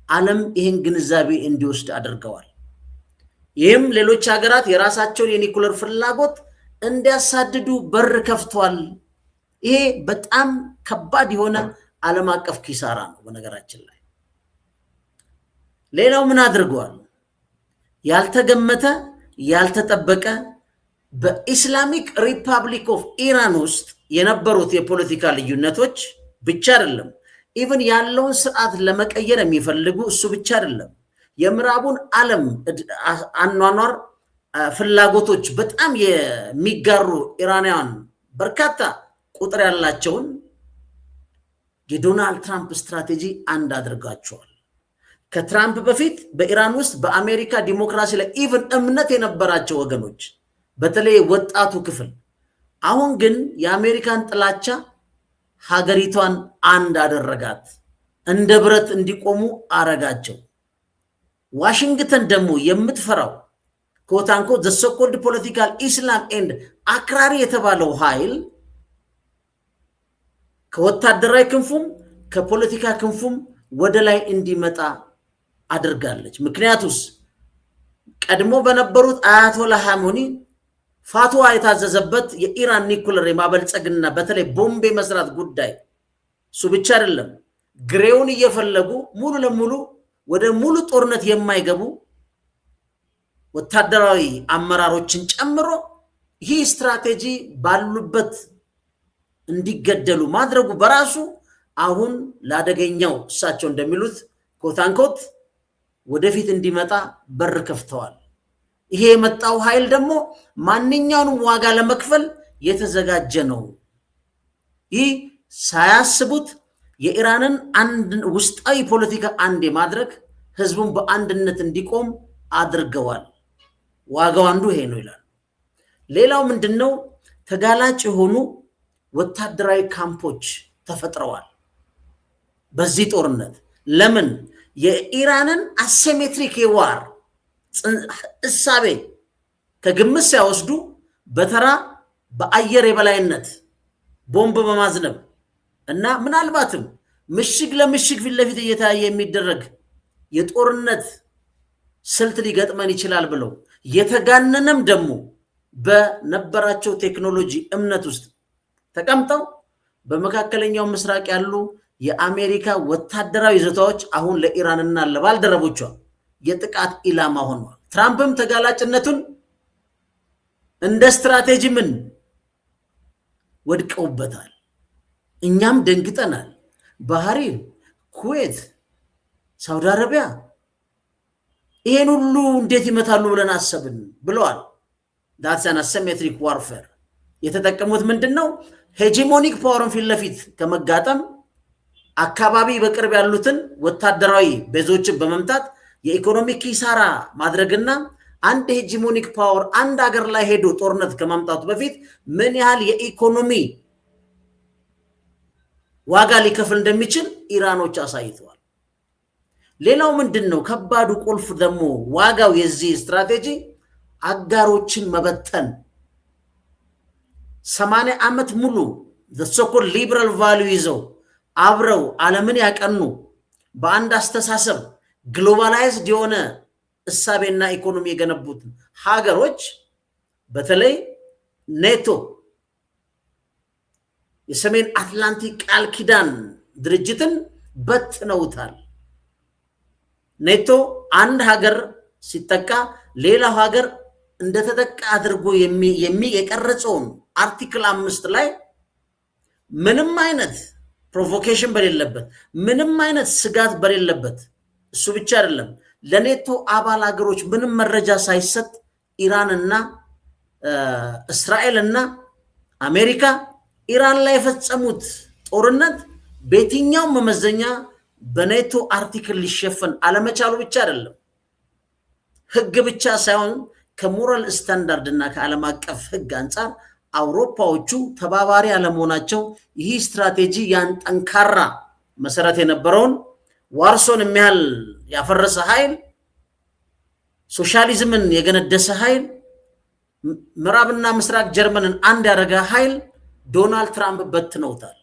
ዓለም ይሄን ግንዛቤ እንዲወስድ አድርገዋል። ይህም ሌሎች ሀገራት የራሳቸውን የኒኩለር ፍላጎት እንዲያሳድዱ በር ከፍቷል። ይሄ በጣም ከባድ የሆነ ዓለም አቀፍ ኪሳራ ነው። በነገራችን ላይ ሌላው ምን አድርገዋል? ያልተገመተ ያልተጠበቀ በኢስላሚክ ሪፐብሊክ ኦፍ ኢራን ውስጥ የነበሩት የፖለቲካ ልዩነቶች ብቻ አይደለም፣ ኢቭን ያለውን ስርዓት ለመቀየር የሚፈልጉ እሱ ብቻ አይደለም፣ የምዕራቡን ዓለም አኗኗር ፍላጎቶች በጣም የሚጋሩ ኢራናውያን በርካታ ቁጥር ያላቸውን የዶናልድ ትራምፕ ስትራቴጂ አንድ አድርጋቸዋል። ከትራምፕ በፊት በኢራን ውስጥ በአሜሪካ ዲሞክራሲ ላይ ኢቭን እምነት የነበራቸው ወገኖች በተለይ ወጣቱ ክፍል አሁን ግን የአሜሪካን ጥላቻ ሀገሪቷን አንድ አደረጋት፣ እንደ ብረት እንዲቆሙ አረጋቸው። ዋሽንግተን ደግሞ የምትፈራው ኮታንኮ the so-called political Islam and አክራሪ የተባለው ኃይል ከወታደራዊ ክንፉም ከፖለቲካ ክንፉም ወደ ላይ እንዲመጣ አድርጋለች። ምክንያቱስ ቀድሞ በነበሩት አያቶላ ሐሞኒ ፋትዋ የታዘዘበት የኢራን ኒኩለር የማበልጸግና በተለይ ቦምብ መስራት ጉዳይ እሱ ብቻ አይደለም፣ ግሬውን እየፈለጉ ሙሉ ለሙሉ ወደ ሙሉ ጦርነት የማይገቡ ወታደራዊ አመራሮችን ጨምሮ ይህ ስትራቴጂ ባሉበት እንዲገደሉ ማድረጉ በራሱ አሁን ለአደገኛው እሳቸው እንደሚሉት ኮታንኮት ወደፊት እንዲመጣ በር ከፍተዋል። ይሄ የመጣው ኃይል ደግሞ ማንኛውንም ዋጋ ለመክፈል የተዘጋጀ ነው። ይህ ሳያስቡት የኢራንን አንድ ውስጣዊ ፖለቲካ አንድ የማድረግ ህዝቡን በአንድነት እንዲቆም አድርገዋል። ዋጋው አንዱ ይሄ ነው ይላል። ሌላው ምንድነው? ተጋላጭ የሆኑ ወታደራዊ ካምፖች ተፈጥረዋል በዚህ ጦርነት። ለምን? የኢራንን አሲሜትሪክ የዋር እሳቤ ከግምት ሲያወስዱ በተራ በአየር የበላይነት ቦምብ በማዝነብ እና ምናልባትም ምሽግ ለምሽግ ፊት ለፊት እየተያየ የሚደረግ የጦርነት ስልት ሊገጥመን ይችላል ብለው የተጋነነም ደግሞ በነበራቸው ቴክኖሎጂ እምነት ውስጥ ተቀምጠው በመካከለኛው ምስራቅ ያሉ የአሜሪካ ወታደራዊ ይዞታዎች አሁን ለኢራንና ለባልደረቦቿ የጥቃት ኢላማ ሆነዋል። ትራምፕም ተጋላጭነቱን እንደ ስትራቴጂ ምን ወድቀውበታል። እኛም ደንግጠናል። ባህሪን፣ ኩዌት፣ ሳውዲ አረቢያ ይሄን ሁሉ እንዴት ይመታሉ ብለን አሰብን ብለዋል። that's an asymmetric warfare የተጠቀሙት ምንድነው? ሄጂሞኒክ ፓወርን ፊት ለፊት ከመጋጠም አካባቢ በቅርብ ያሉትን ወታደራዊ ቤዞችን በመምታት የኢኮኖሚ ኪሳራ ማድረግና አንድ ሄጂሞኒክ ፓወር አንድ ሀገር ላይ ሄዶ ጦርነት ከማምጣቱ በፊት ምን ያህል የኢኮኖሚ ዋጋ ሊከፍል እንደሚችል ኢራኖች አሳይተዋል። ሌላው ምንድነው? ከባዱ ቁልፍ ደግሞ ዋጋው የዚህ ስትራቴጂ አጋሮችን መበተን። 80 ዓመት ሙሉ the so-called liberal value ይዘው አብረው ዓለምን ያቀኑ በአንድ አስተሳሰብ ግሎባላይዝድ የሆነ እሳቤና ኢኮኖሚ የገነቡት ሀገሮች በተለይ ኔቶ የሰሜን አትላንቲክ ቃል ኪዳን ድርጅትን በትነውታል። ኔቶ አንድ ሀገር ሲጠቃ ሌላው ሀገር እንደተጠቃ አድርጎ የቀረጸውን አርቲክል 5 ላይ ምንም አይነት ፕሮቮኬሽን በሌለበት ምንም አይነት ስጋት በሌለበት እሱ ብቻ አይደለም ለኔቶ አባል ሀገሮች ምንም መረጃ ሳይሰጥ ኢራንና እስራኤልና አሜሪካ ኢራን ላይ የፈጸሙት ጦርነት በየትኛው መመዘኛ በኔቶ አርቲክል ሊሸፈን አለመቻሉ ብቻ አይደለም፣ ህግ ብቻ ሳይሆን ከሞራል ስታንዳርድ እና ከዓለም አቀፍ ህግ አንጻር አውሮፓዎቹ ተባባሪ አለመሆናቸው ይህ ስትራቴጂ ያን ጠንካራ መሰረት የነበረውን ዋርሶን የሚያህል ያፈረሰ ኃይል ሶሻሊዝምን የገነደሰ ኃይል ምዕራብና ምስራቅ ጀርመንን አንድ ያደረገ ኃይል ዶናልድ ትራምፕ በትነውታል።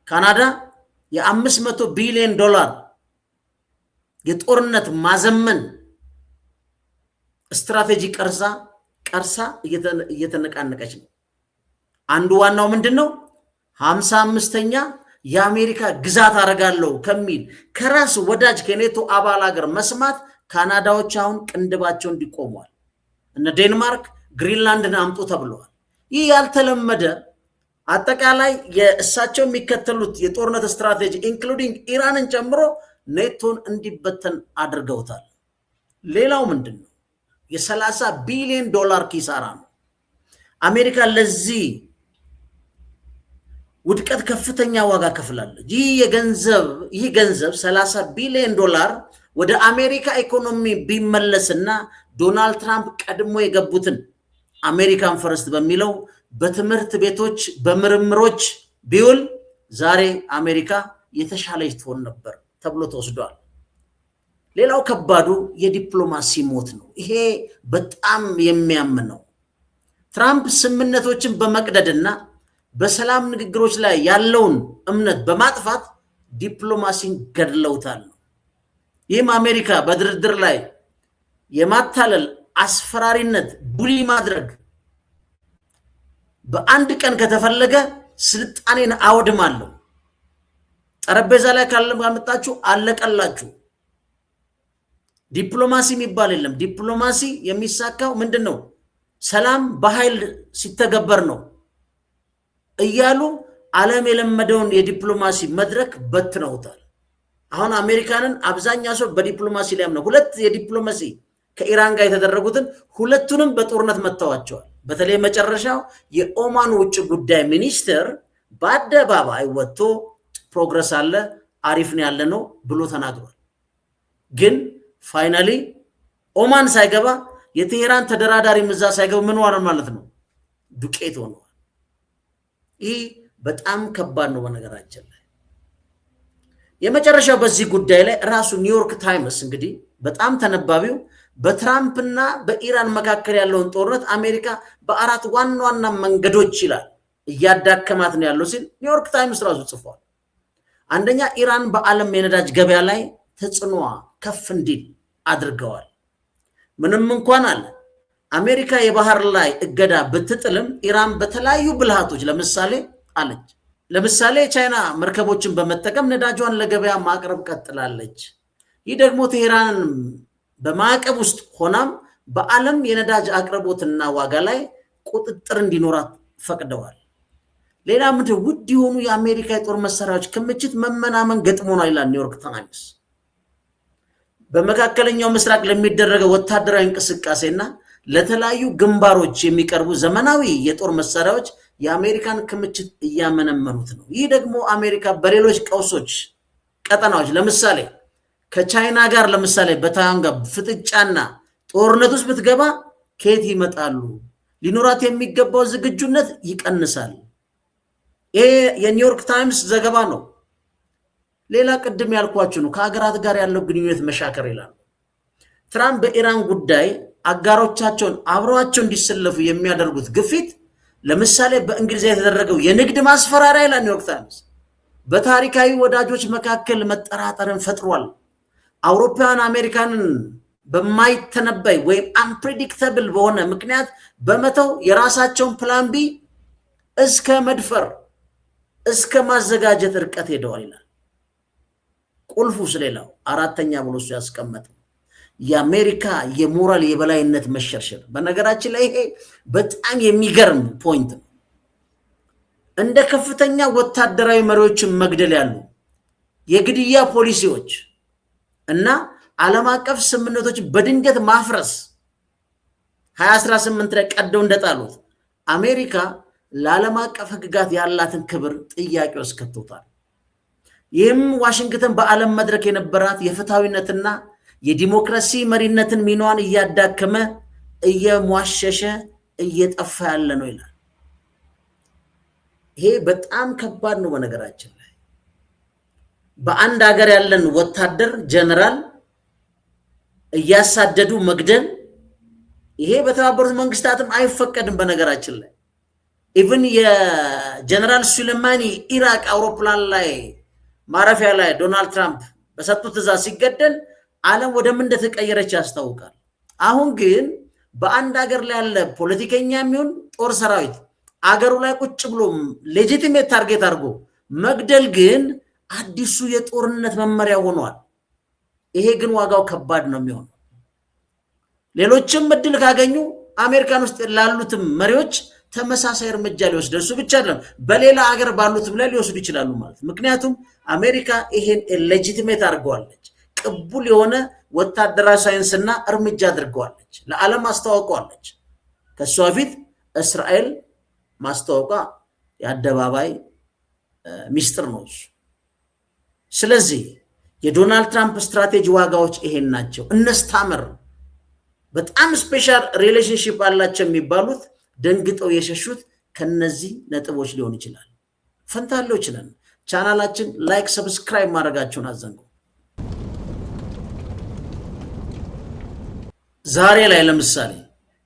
ካናዳ የ$500 ቢሊዮን የጦርነት ማዘመን ስትራቴጂ ቀርሳ እየተነቃነቀች ነው። አንዱ ዋናው ምንድነው 55ኛ የአሜሪካ ግዛት አረጋለሁ ከሚል ከራስ ወዳጅ ከኔቶ አባል ሀገር መስማት ካናዳዎች አሁን ቅንድባቸው እንዲቆሟል። እነ ዴንማርክ ግሪንላንድን አምጡ ተብለዋል። ይህ ያልተለመደ አጠቃላይ የእሳቸው የሚከተሉት የጦርነት ስትራቴጂ ኢንክሉዲንግ ኢራንን ጨምሮ ኔቶን እንዲበተን አድርገውታል። ሌላው ምንድነው የ$30 ቢሊዮን ኪሳራ ነው። አሜሪካ ለዚህ ውድቀት ከፍተኛ ዋጋ ከፍላለች። ይህ ገንዘብ $30 ቢሊዮን ወደ አሜሪካ ኢኮኖሚ ቢመለስና ዶናልድ ትራምፕ ቀድሞ የገቡትን አሜሪካን ፈርስት በሚለው በትምህርት ቤቶች በምርምሮች ቢውል ዛሬ አሜሪካ የተሻለች ትሆን ነበር ተብሎ ተወስዷል። ሌላው ከባዱ የዲፕሎማሲ ሞት ነው። ይሄ በጣም የሚያምነው ትራምፕ ስምምነቶችን በመቅደድና በሰላም ንግግሮች ላይ ያለውን እምነት በማጥፋት ዲፕሎማሲን ገድለውታል። ይህም አሜሪካ በድርድር ላይ የማታለል አስፈራሪነት፣ ቡሊ ማድረግ በአንድ ቀን ከተፈለገ ስልጣኔን አወድማለሁ፣ ጠረጴዛ ላይ ካመጣችሁ አለቀላችሁ። ዲፕሎማሲ የሚባል የለም። ዲፕሎማሲ የሚሳካው ምንድነው? ሰላም በኃይል ሲተገበር ነው እያሉ ዓለም የለመደውን የዲፕሎማሲ መድረክ በትነውታል። አሁን አሜሪካንን አብዛኛው ሰው በዲፕሎማሲ ላይ ነው። ሁለት የዲፕሎማሲ ከኢራን ጋር የተደረጉትን ሁለቱንም በጦርነት መተዋቸዋል። በተለይ መጨረሻው የኦማን ውጭ ጉዳይ ሚኒስትር በአደባባይ ወጥቶ ፕሮግረስ አለ አሪፍ ነው ያለ ነው ብሎ ተናግሯል። ግን ፋይናሊ ኦማን ሳይገባ የቴህራን ተደራዳሪ ምዛ ሳይገባ ምን ዋረ ማለት ነው? ዱቄት ሆኗል። ይህ በጣም ከባድ ነው። በነገራችን ላይ የመጨረሻው በዚህ ጉዳይ ላይ ራሱ ኒውዮርክ ታይምስ እንግዲህ በጣም ተነባቢው በትራምፕና በኢራን መካከል ያለውን ጦርነት አሜሪካ በአራት ዋና መንገዶች ይላል እያዳከማት ነው ያለው ሲል ኒውዮርክ ታይምስ ራሱ ጽፏል። አንደኛ ኢራን በዓለም የነዳጅ ገበያ ላይ ተጽዕኖዋ ከፍ እንዲል አድርገዋል። ምንም እንኳን አለ አሜሪካ የባህር ላይ እገዳ ብትጥልም ኢራን በተለያዩ ብልሃቶች ለምሳሌ ቻይና መርከቦችን በመጠቀም ነዳጇን ለገበያ ማቅረብ ቀጥላለች። ይህ ደግሞ ቴህራንን በማዕቀብ ውስጥ ሆናም በዓለም የነዳጅ አቅርቦትና ዋጋ ላይ ቁጥጥር እንዲኖራት ፈቅደዋል። ሌላ ምድር ውድ የሆኑ የአሜሪካ የጦር መሳሪያዎች ክምችት መመናመን ገጥሞናል ይላል ኒውዮርክ ታይምስ። በመካከለኛው ምስራቅ ለሚደረገው ወታደራዊ እንቅስቃሴና ለተለያዩ ግንባሮች የሚቀርቡ ዘመናዊ የጦር መሳሪያዎች የአሜሪካን ክምችት እያመነመኑት ነው። ይህ ደግሞ አሜሪካ በሌሎች ቀውሶች ቀጠናዎች ለምሳሌ ከቻይና ጋር ለምሳሌ በታይዋን ጋር ፍጥጫና ጦርነት ውስጥ ብትገባ ከየት ይመጣሉ? ሊኖራት የሚገባው ዝግጁነት ይቀንሳል። ይሄ የኒውዮርክ ታይምስ ዘገባ ነው። ሌላ ቅድም ያልኳችሁ ነው ከሀገራት ጋር ያለው ግንኙነት መሻከር ይላል። ትራምፕ በኢራን ጉዳይ አጋሮቻቸውን አብረዋቸው እንዲሰለፉ የሚያደርጉት ግፊት ለምሳሌ በእንግሊዝ የተደረገው የንግድ ማስፈራሪያ ይላል ኒውዮርክ ታይምስ በታሪካዊ ወዳጆች መካከል መጠራጠርን ፈጥሯል። አውሮፓውያን አሜሪካንን በማይተነበይ ወይም አንፕሬዲክተብል በሆነ ምክንያት በመተው የራሳቸውን ፕላን ቢ እስከ መድፈር እስከ ማዘጋጀት ርቀት ሄደዋል ይላል። ቁልፉ ስለሌላው አራተኛ ብሎ እሱ ያስቀመጠው የአሜሪካ የሞራል የበላይነት መሸርሸር። በነገራችን ላይ ይሄ በጣም የሚገርም ፖይንት ነው። እንደ ከፍተኛ ወታደራዊ መሪዎችን መግደል ያሉ የግድያ ፖሊሲዎች እና ዓለም አቀፍ ስምምነቶች በድንገት ማፍረስ 2018 ላይ ቀደው እንደጣሉት አሜሪካ ለዓለም አቀፍ ሕግጋት ያላትን ክብር ጥያቄ ውስጥ ከቶታል። ይህም ዋሽንግተን በዓለም መድረክ የነበራት የፍትሃዊነትና የዲሞክራሲ መሪነትን ሚናዋን እያዳከመ እየሟሸሸ እየጠፋ ያለ ነው ይላል። ይሄ በጣም ከባድ ነው። በነገራችን ላይ በአንድ ሀገር ያለን ወታደር ጀነራል እያሳደዱ መግደል ይሄ በተባበሩት መንግስታትም አይፈቀድም በነገራችን ላይ ኢቭን የጀነራል ሱሌማኒ ኢራቅ አውሮፕላን ላይ ማረፊያ ላይ ዶናልድ ትራምፕ በሰጡት ትዕዛዝ ሲገደል ዓለም ወደ ምን እንደተቀየረች ያስታውቃል አሁን ግን በአንድ ሀገር ላይ ያለ ፖለቲከኛ የሚሆን ጦር ሰራዊት አገሩ ላይ ቁጭ ብሎ ሌጂቲሜት ታርጌት አድርጎ መግደል ግን አዲሱ የጦርነት መመሪያ ሆኗል ይሄ ግን ዋጋው ከባድ ነው የሚሆነው ሌሎችም እድል ካገኙ አሜሪካን ውስጥ ላሉትም መሪዎች ተመሳሳይ እርምጃ ሊወስዱ እሱ ብቻ አይደለም በሌላ ሀገር ባሉትም ላይ ሊወስዱ ይችላሉ ማለት ምክንያቱም አሜሪካ ይሄን ሌጂቲሜት አድርገዋለች ቅቡል የሆነ ወታደራዊ ሳይንስና እርምጃ አድርገዋለች ለዓለም አስተዋውቀዋለች ከሷ ፊት እስራኤል ማስተዋወቋ የአደባባይ ሚስጥር ነው ስለዚህ የዶናልድ ትራምፕ ስትራቴጂ ዋጋዎች ይሄን ናቸው እነስታመር በጣም ስፔሻል ሪሌሽንሺፕ አላቸው የሚባሉት ደንግጠው የሸሹት ከነዚህ ነጥቦች ሊሆን ይችላል ፈንታለው ይችላል ቻናላችን ላይክ ሰብስክራይብ ማድረጋችሁን አዘንጉ ዛሬ ላይ ለምሳሌ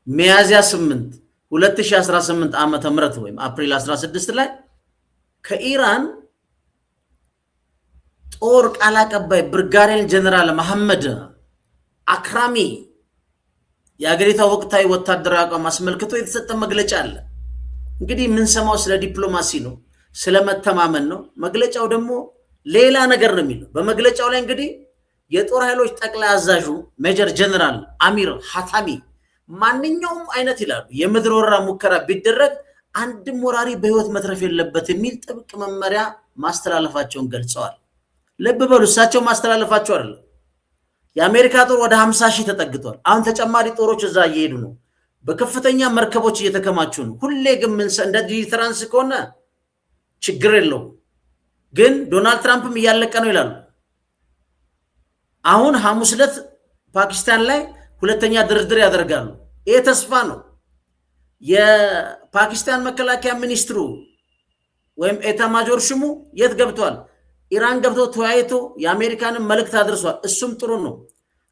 ሚያዝያ 8 2018 ዓመተ ምህረት ወይም አፕሪል 16 ላይ ከኢራን ጦር ቃል አቀባይ ብርጋዴር ጀነራል መሐመድ አክራሚ የአገሪቷ ወቅታዊ ወታደራዊ አቋም አስመልክቶ የተሰጠ መግለጫ አለ እንግዲህ ምን ሰማው ስለ ዲፕሎማሲ ነው ስለ መተማመን ነው መግለጫው ደግሞ ሌላ ነገር ነው የሚለው በመግለጫው ላይ እንግዲህ የጦር ኃይሎች ጠቅላይ አዛዡ ሜጀር ጀነራል አሚር ሐታሚ ማንኛውም አይነት ይላሉ የምድር ወረራ ሙከራ ቢደረግ አንድም ወራሪ በህይወት መትረፍ የለበት የሚል ጥብቅ መመሪያ ማስተላለፋቸውን ገልጸዋል ልብ በሉ እሳቸው ማስተላለፋቸው አይደለም የአሜሪካ ጦር ወደ 50,000 ተጠግቷል አሁን ተጨማሪ ጦሮች እዛ እየሄዱ ነው በከፍተኛ መርከቦች እየተከማቹ ነው ሁሌ ግን እንደ ዲተራንስ ከሆነ ችግር የለውም ግን ዶናልድ ትራምፕም እያለቀ ነው ይላሉ አሁን ሐሙስ ዕለት ፓኪስታን ላይ ሁለተኛ ድርድር ያደርጋሉ ይሄ ተስፋ ነው የፓኪስታን መከላከያ ሚኒስትሩ ወይም ኤታ ማጆር ሹሙ የት ገብቷል ኢራን ገብቶ ተወያይቶ የአሜሪካንን መልእክት አድርሷል እሱም ጥሩ ነው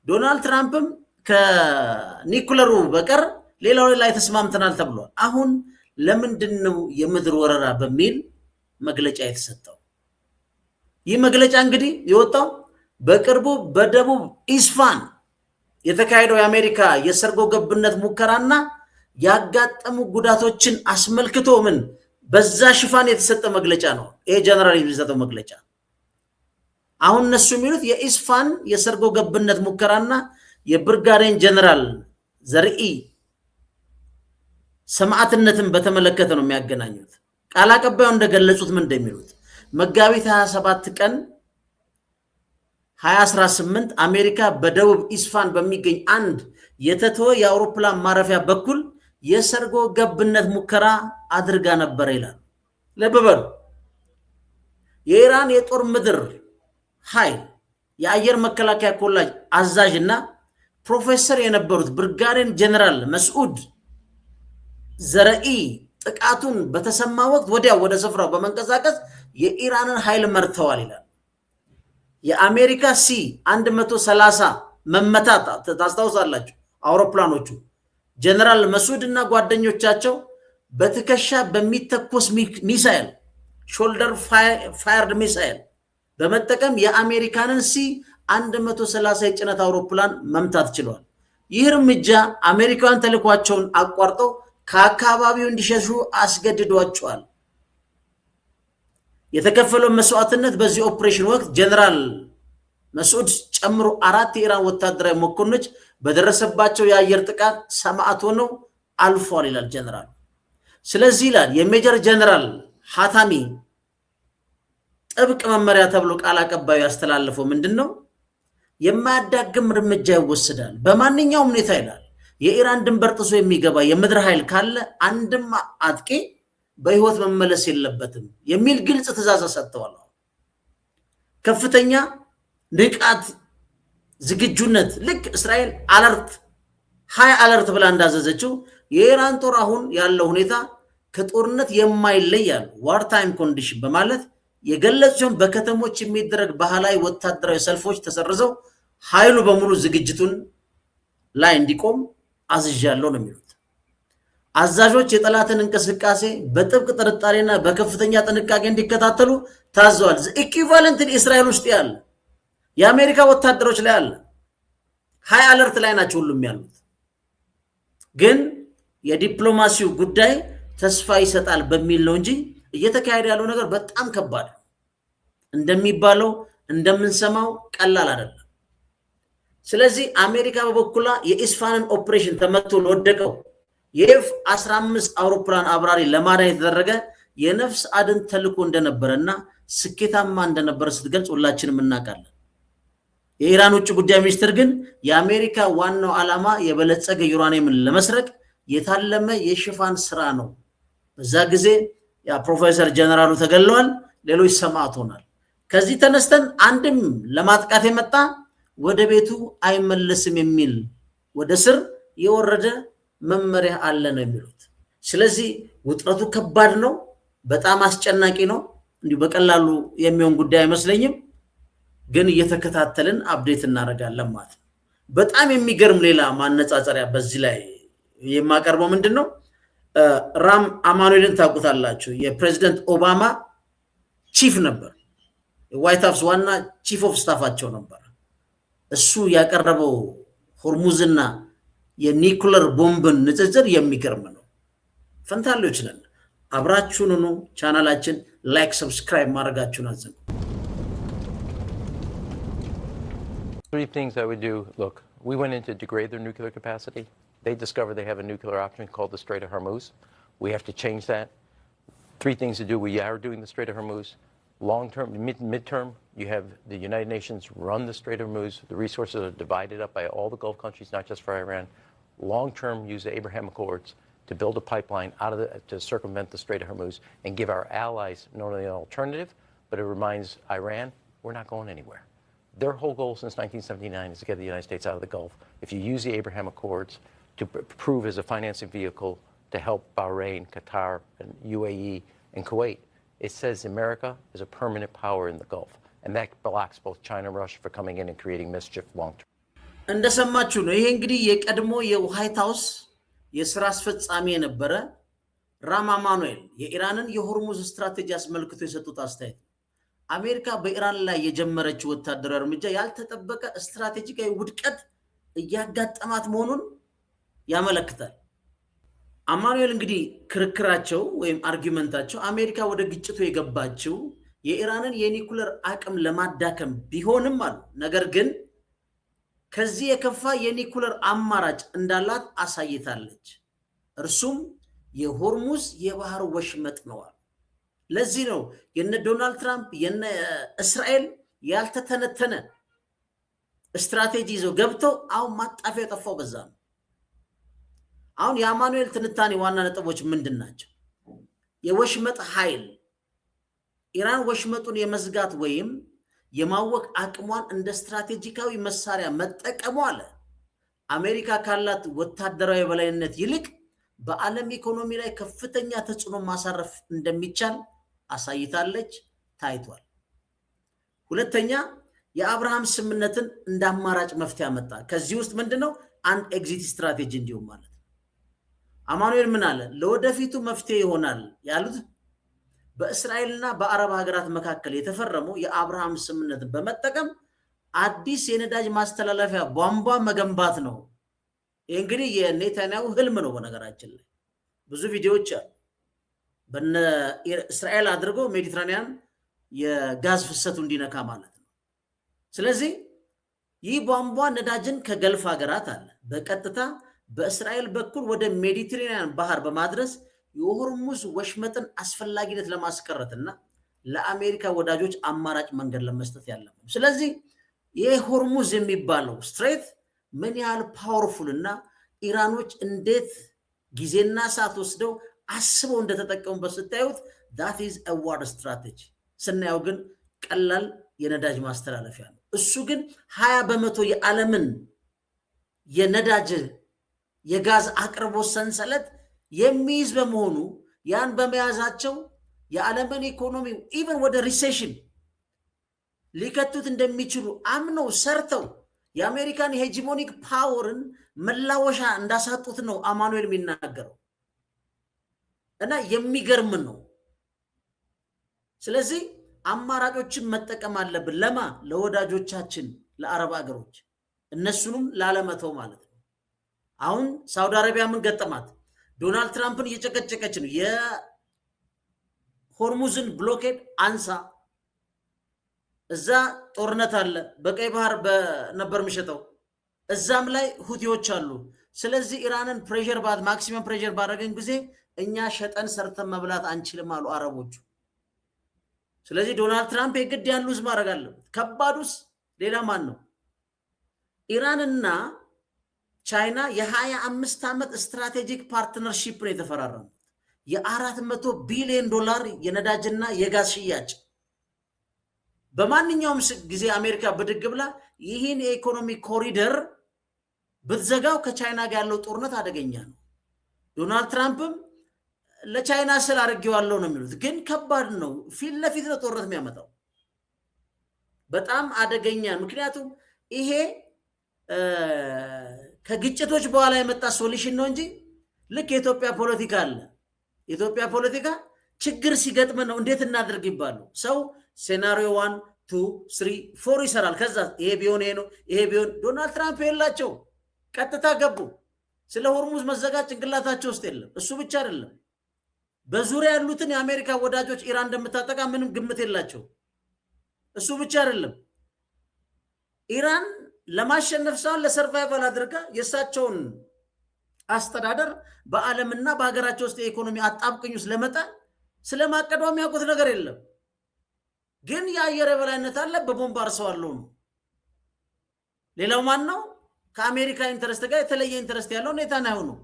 ዶናልድ ትራምፕም ከኒኩለሩ በቀር ሌላው ላይ ተስማምተናል ተብሏል አሁን ለምንድነው የምድር ወረራ በሚል መግለጫ የተሰጠው ይህ መግለጫ እንግዲህ የወጣው በቅርቡ በደቡብ ኢስፋን የተካሄደው የአሜሪካ የሰርጎ ገብነት ሙከራና ያጋጠሙ ጉዳቶችን አስመልክቶ ምን በዛ ሽፋን የተሰጠ መግለጫ ነው ይሄ ጀነራል የሚሰጠው መግለጫ አሁን እነሱ የሚሉት የኢስፋን የሰርጎ ገብነት ሙከራና የብርጋዴር ጀነራል ዘርኢ ሰማዕትነትን በተመለከተ ነው የሚያገናኙት ቃል አቀባዩ እንደገለጹት ምን እንደሚሉት መጋቢት 27 ቀን 2018 አሜሪካ በደቡብ ኢስፋን በሚገኝ አንድ የተተወ የአውሮፕላን ማረፊያ በኩል የሰርጎ ገብነት ሙከራ አድርጋ ነበር ይላል ልብ በሉ የኢራን የጦር ምድር ኃይል የአየር መከላከያ ኮሌጅ አዛዥና ፕሮፌሰር የነበሩት ብርጋዴር ጀነራል መስዑድ ዘርኢ ጥቃቱን በተሰማ ወቅት ወዲያው ወደ ስፍራው በመንቀሳቀስ የኢራንን ኃይል መርተዋል ይላል የአሜሪካ C-130 መመታት ታስታውሳላችሁ አውሮፕላኖቹ ጀነራል መስዑድ እና ጓደኞቻቸው በትከሻ በሚተኮስ ሚሳኤል ሾልደር ፋየርድ ሚሳኤል በመጠቀም የአሜሪካንን C-130 የጭነት አውሮፕላን መምታት ችሏል ይህ እርምጃ አሜሪካውያን ተልኳቸውን አቋርጠው ከአካባቢው እንዲሸሹ አስገድዷቸዋል የተከፈለው መስዋዕትነት በዚህ ኦፕሬሽን ወቅት ጀነራል መስዑድ ጨምሮ 4 የኢራን ወታደራዊ መኮንኖች በደረሰባቸው የአየር ጥቃት ሰማዕት ሆነው አልፏል ይላል ጀነራል ስለዚህ ይላል የሜጀር ጀነራል ሐታሚ ጥብቅ መመሪያ ተብሎ ቃል አቀባዩ ያስተላልፈው ምንድነው የማያዳግም እርምጃ ይወሰዳል በማንኛውም ሁኔታ ይላል የኢራን ድንበር ጥሶ የሚገባ የምድር ኃይል ካለ አንድም አጥቂ በህይወት መመለስ የለበትም የሚል ግልጽ ትዕዛዝ ሰጥተዋል ከፍተኛ ንቃት ዝግጁነት ልክ እስራኤል ሃይ አለርት ብላ እንዳዘዘችው የኢራን ጦር አሁን ያለው ሁኔታ ከጦርነት የማይለይ ያለው ዋር ታይም ኮንዲሽን በማለት የገለጹን በከተሞች የሚደረግ ባህላዊ ወታደራዊ ሰልፎች ተሰርዘው ኃይሉ በሙሉ ዝግጅቱን ላይ እንዲቆም አዝዣለሁ ነው የሚሉት። አዛዦች የጠላትን እንቅስቃሴ በጥብቅ ጥርጣሬና በከፍተኛ ጥንቃቄ እንዲከታተሉ ታዘዋል። ኢኩቫለንት እስራኤል ውስጥ ያለ የአሜሪካ ወታደሮች ላይ አለ። ሃይ አለርት ላይ ናቸው ሁሉም ያሉት። ግን የዲፕሎማሲው ጉዳይ ተስፋ ይሰጣል በሚል ነው እንጂ እየተካሄደ ያለው ነገር በጣም ከባድ እንደሚባለው እንደምንሰማው ቀላል አይደለም። ስለዚህ አሜሪካ በበኩሏ የኢስፋንን ኦፕሬሽን ተመቶ ለወደቀው የኤፍ-15 አውሮፕላን አብራሪ ለማዳን የተደረገ የነፍስ አድን ተልዕኮ እንደነበረና ስኬታማ እንደነበረ ስትገልጽ ሁላችንም እናውቃለን። የኢራን ውጭ ጉዳይ ሚኒስትር ግን የአሜሪካ ዋናው ዓላማ የበለጸገ ዩራኒየምን ለመስረቅ የታለመ የሽፋን ስራ ነው። በዛ ጊዜ ያ ፕሮፌሰር ጀነራሉ ተገለዋል፣ ሌሎች ሰማዕት ሆናል። ከዚህ ተነስተን አንድም ለማጥቃት የመጣ ወደ ቤቱ አይመለስም የሚል ወደ ስር የወረደ መመሪያ አለ ነው የሚሉት። ስለዚህ ውጥረቱ ከባድ ነው፣ በጣም አስጨናቂ ነው። እንዲሁ በቀላሉ የሚሆን ጉዳይ አይመስለኝም። ግን እየተከታተልን አፕዴት እናደርጋለን ማለት ነው። በጣም የሚገርም ሌላ ማነጻጸሪያ በዚህ ላይ የማቀርበው ምንድነው? ራም አማኑኤልን ታውቁታላችሁ። የፕሬዚደንት ኦባማ ቺፍ ነበር። የዋይት ሃውስ ዋና ቺፍ ኦፍ ስታፋቸው ነበር። እሱ ያቀረበው ሆርሙዝና የኒኩለር ቦምብን ንጽጽር የሚገርም ነው። ፈንታሌዎች ነን። አብራችሁን ሁኑ። ቻናላችን ላይክ፣ ሰብስክራይብ ማድረጋችሁን አዘንጉ። Three things I would do. Look, we went in to degrade their nuclear capacity. They discovered they have a nuclear option called the Strait of Hormuz. We have to change that. Three things to do. We are doing the Strait of Hormuz. Long-term, mid-term, you have the United Nations run the Strait of Hormuz. The resources are divided up by all the Gulf countries, not just for Iran. Long-term, use the Abraham Accords to build a pipeline to circumvent the Strait of Hormuz and give our allies not only an alternative, but it reminds Iran, we're not going anywhere. Their whole goal since 1979 is to get the United States out of the Gulf. If you use the Abraham Accords to prove as a financing vehicle to help Bahrain, Qatar, and UAE, and Kuwait, it says America is a permanent power in the Gulf. And that blocks both China and Russia for coming in and creating mischief long term. እንደሰማችሁ ነው። ይሄ እንግዲህ የቀድሞ የዋይት ሃውስ የሥራ አስፈጻሚ የነበረ ራም አማኑኤል የኢራንን የሆርሙዝ ስትራቴጂ አስመልክቶ የሰጡት አስተያየት አሜሪካ በኢራን ላይ የጀመረችው ወታደራዊ እርምጃ ያልተጠበቀ ስትራቴጂካዊ ውድቀት እያጋጠማት መሆኑን ያመለክታል። አማኑኤል እንግዲህ ክርክራቸው ወይም አርጊመንታቸው አሜሪካ ወደ ግጭቱ የገባችው የኢራንን የኒኩለር አቅም ለማዳከም ቢሆንም አሉ፣ ነገር ግን ከዚህ የከፋ የኒኩለር አማራጭ እንዳላት አሳይታለች። እርሱም የሆርሙዝ የባህር ወሽመጥ ነው። ለዚህ ነው የነ ዶናልድ ትራምፕ የነ እስራኤል ያልተተነተነ ስትራቴጂ ይዘው ገብተው አሁን ማጣፊያ የጠፋው በዛ ነው። አሁን የአማኑኤል ትንታኔ ዋና ነጥቦች ምንድን ናቸው? የወሽመጥ ኃይል ኢራን ወሽመጡን የመዝጋት ወይም የማወቅ አቅሟን እንደ ስትራቴጂካዊ መሳሪያ መጠቀሙ አለ አሜሪካ ካላት ወታደራዊ የበላይነት ይልቅ በዓለም ኢኮኖሚ ላይ ከፍተኛ ተጽዕኖ ማሳረፍ እንደሚቻል አሳይታለች፣ ታይቷል። ሁለተኛ የአብርሃም ስምምነትን እንደ አማራጭ መፍትሄ አመጣ። ከዚህ ውስጥ ምንድነው? አንድ ኤግዚት ስትራቴጂ እንዲሁም ማለት አማኑኤል ምን አለ? ለወደፊቱ መፍትሄ ይሆናል ያሉት በእስራኤልና በአረብ ሀገራት መካከል የተፈረመው የአብርሃም ስምምነትን በመጠቀም አዲስ የነዳጅ ማስተላለፊያ ቧንቧ መገንባት ነው። ይህ እንግዲህ የኔታንያሁ ህልም ነው። በነገራችን ላይ ብዙ ቪዲዮዎች አሉ። በእስራኤል አድርገው ሜዲትራኒያን የጋዝ ፍሰቱ እንዲነካ ማለት ነው። ስለዚህ ይህ ቧንቧ ነዳጅን ከገልፍ ሀገራት አለ በቀጥታ በእስራኤል በኩል ወደ ሜዲትራኒያን ባህር በማድረስ የሆርሙዝ ወሽመጥን አስፈላጊነት ለማስቀረትና ለአሜሪካ ወዳጆች አማራጭ መንገድ ለመስጠት ያለው። ስለዚህ የሆርሙዝ የሚባለው ስትሬት ምን ያህል ፓወርፉል እና ኢራኖች እንዴት ጊዜና ሰዓት ወስደው አስበው እንደተጠቀሙበት ስታዩት that is a war strategy። ስናየው ግን ቀላል የነዳጅ ማስተላለፊያ ነው። እሱ ግን 20% የዓለምን የነዳጅ የጋዝ አቅርቦት ሰንሰለት የሚይዝ በመሆኑ ያን በመያዛቸው የዓለምን ኢኮኖሚ ኢቨን ወደ ሪሴሽን ሊከቱት እንደሚችሉ አምነው ሰርተው የአሜሪካን ሄጂሞኒክ ፓወርን መላወሻ እንዳሳጡት ነው አማኑኤል የሚናገረው እና የሚገርም ነው። ስለዚህ አማራጮችን መጠቀም አለብን። ለማ ለወዳጆቻችን ለአረብ ሀገሮች እነሱንም ላለመተው ማለት ነው። አሁን ሳውዲ አረቢያ ምን ገጠማት? ዶናልድ ትራምፕን እየጨቀጨቀች ነው። የሆርሙዝን ብሎኬድ አንሳ፣ እዛ ጦርነት አለ፣ በቀይ ባህር ነበር የሚሸጠው፣ እዛም ላይ ሁቲዎች አሉ። ስለዚህ ኢራንን ፕሬሸር ማክሲመም ፕሬሸር ባደረገን ጊዜ እኛ ሸጠን ሰርተን መብላት አንችልም አሉ አረቦቹ። ስለዚህ ዶናልድ ትራምፕ የግድ ያን ሉዝ ማድረግ አለበት። ከባዱስ ሌላ ማን ነው? ኢራንና ቻይና የ25 ዓመት ስትራቴጂክ ፓርትነርሺፕ ነው የተፈራረሙት። የ400 ቢሊዮን ዶላር የነዳጅና የጋዝ ሽያጭ። በማንኛውም ጊዜ አሜሪካ ብድግ ብላ ይህን የኢኮኖሚ ኮሪደር ብትዘጋው ከቻይና ጋር ያለው ጦርነት አደገኛ ነው። ዶናልድ ትራምፕም ለቻይና ስል አድርጌዋለሁ ነው የሚሉት፣ ግን ከባድ ነው። ፊት ለፊት ነው ጦርነት የሚያመጣው። በጣም አደገኛ። ምክንያቱም ይሄ ከግጭቶች በኋላ የመጣ ሶሉሽን ነው እንጂ ልክ የኢትዮጵያ ፖለቲካ አለ። የኢትዮጵያ ፖለቲካ ችግር ሲገጥም ነው እንዴት እናድርግ ይባሉ። ሰው ሴናሪዮ 1 2 3 4 ይሰራል። ከዛ ይሄ ቢሆን ይሄ ነው፣ ይሄ ቢሆን። ዶናልድ ትራምፕ የላቸው፣ ቀጥታ ገቡ። ስለ ሆርሙዝ መዘጋት ጭንቅላታቸው ውስጥ የለም። እሱ ብቻ አይደለም፣ በዙሪያ ያሉትን የአሜሪካ ወዳጆች ኢራን እንደምታጠቃ ምንም ግምት የላቸው። እሱ ብቻ አይደለም፣ ኢራን ለማሸነፍ ሳይሆን ለሰርቫይቫል አድርጋ የእሳቸውን አስተዳደር በዓለምና በሀገራቸው ውስጥ የኢኮኖሚ አጣብቅኝ ውስጥ ለመጣል ስለማቀዷ የሚያውቁት ነገር የለም። ግን የአየር የበላይነት አለ፣ በቦምብ አርሰዋለሁ ነው። ሌላው ማን ነው? ከአሜሪካ ኢንተረስት ጋር የተለየ ኢንተረስት ያለው ኔታንያሁ ነው።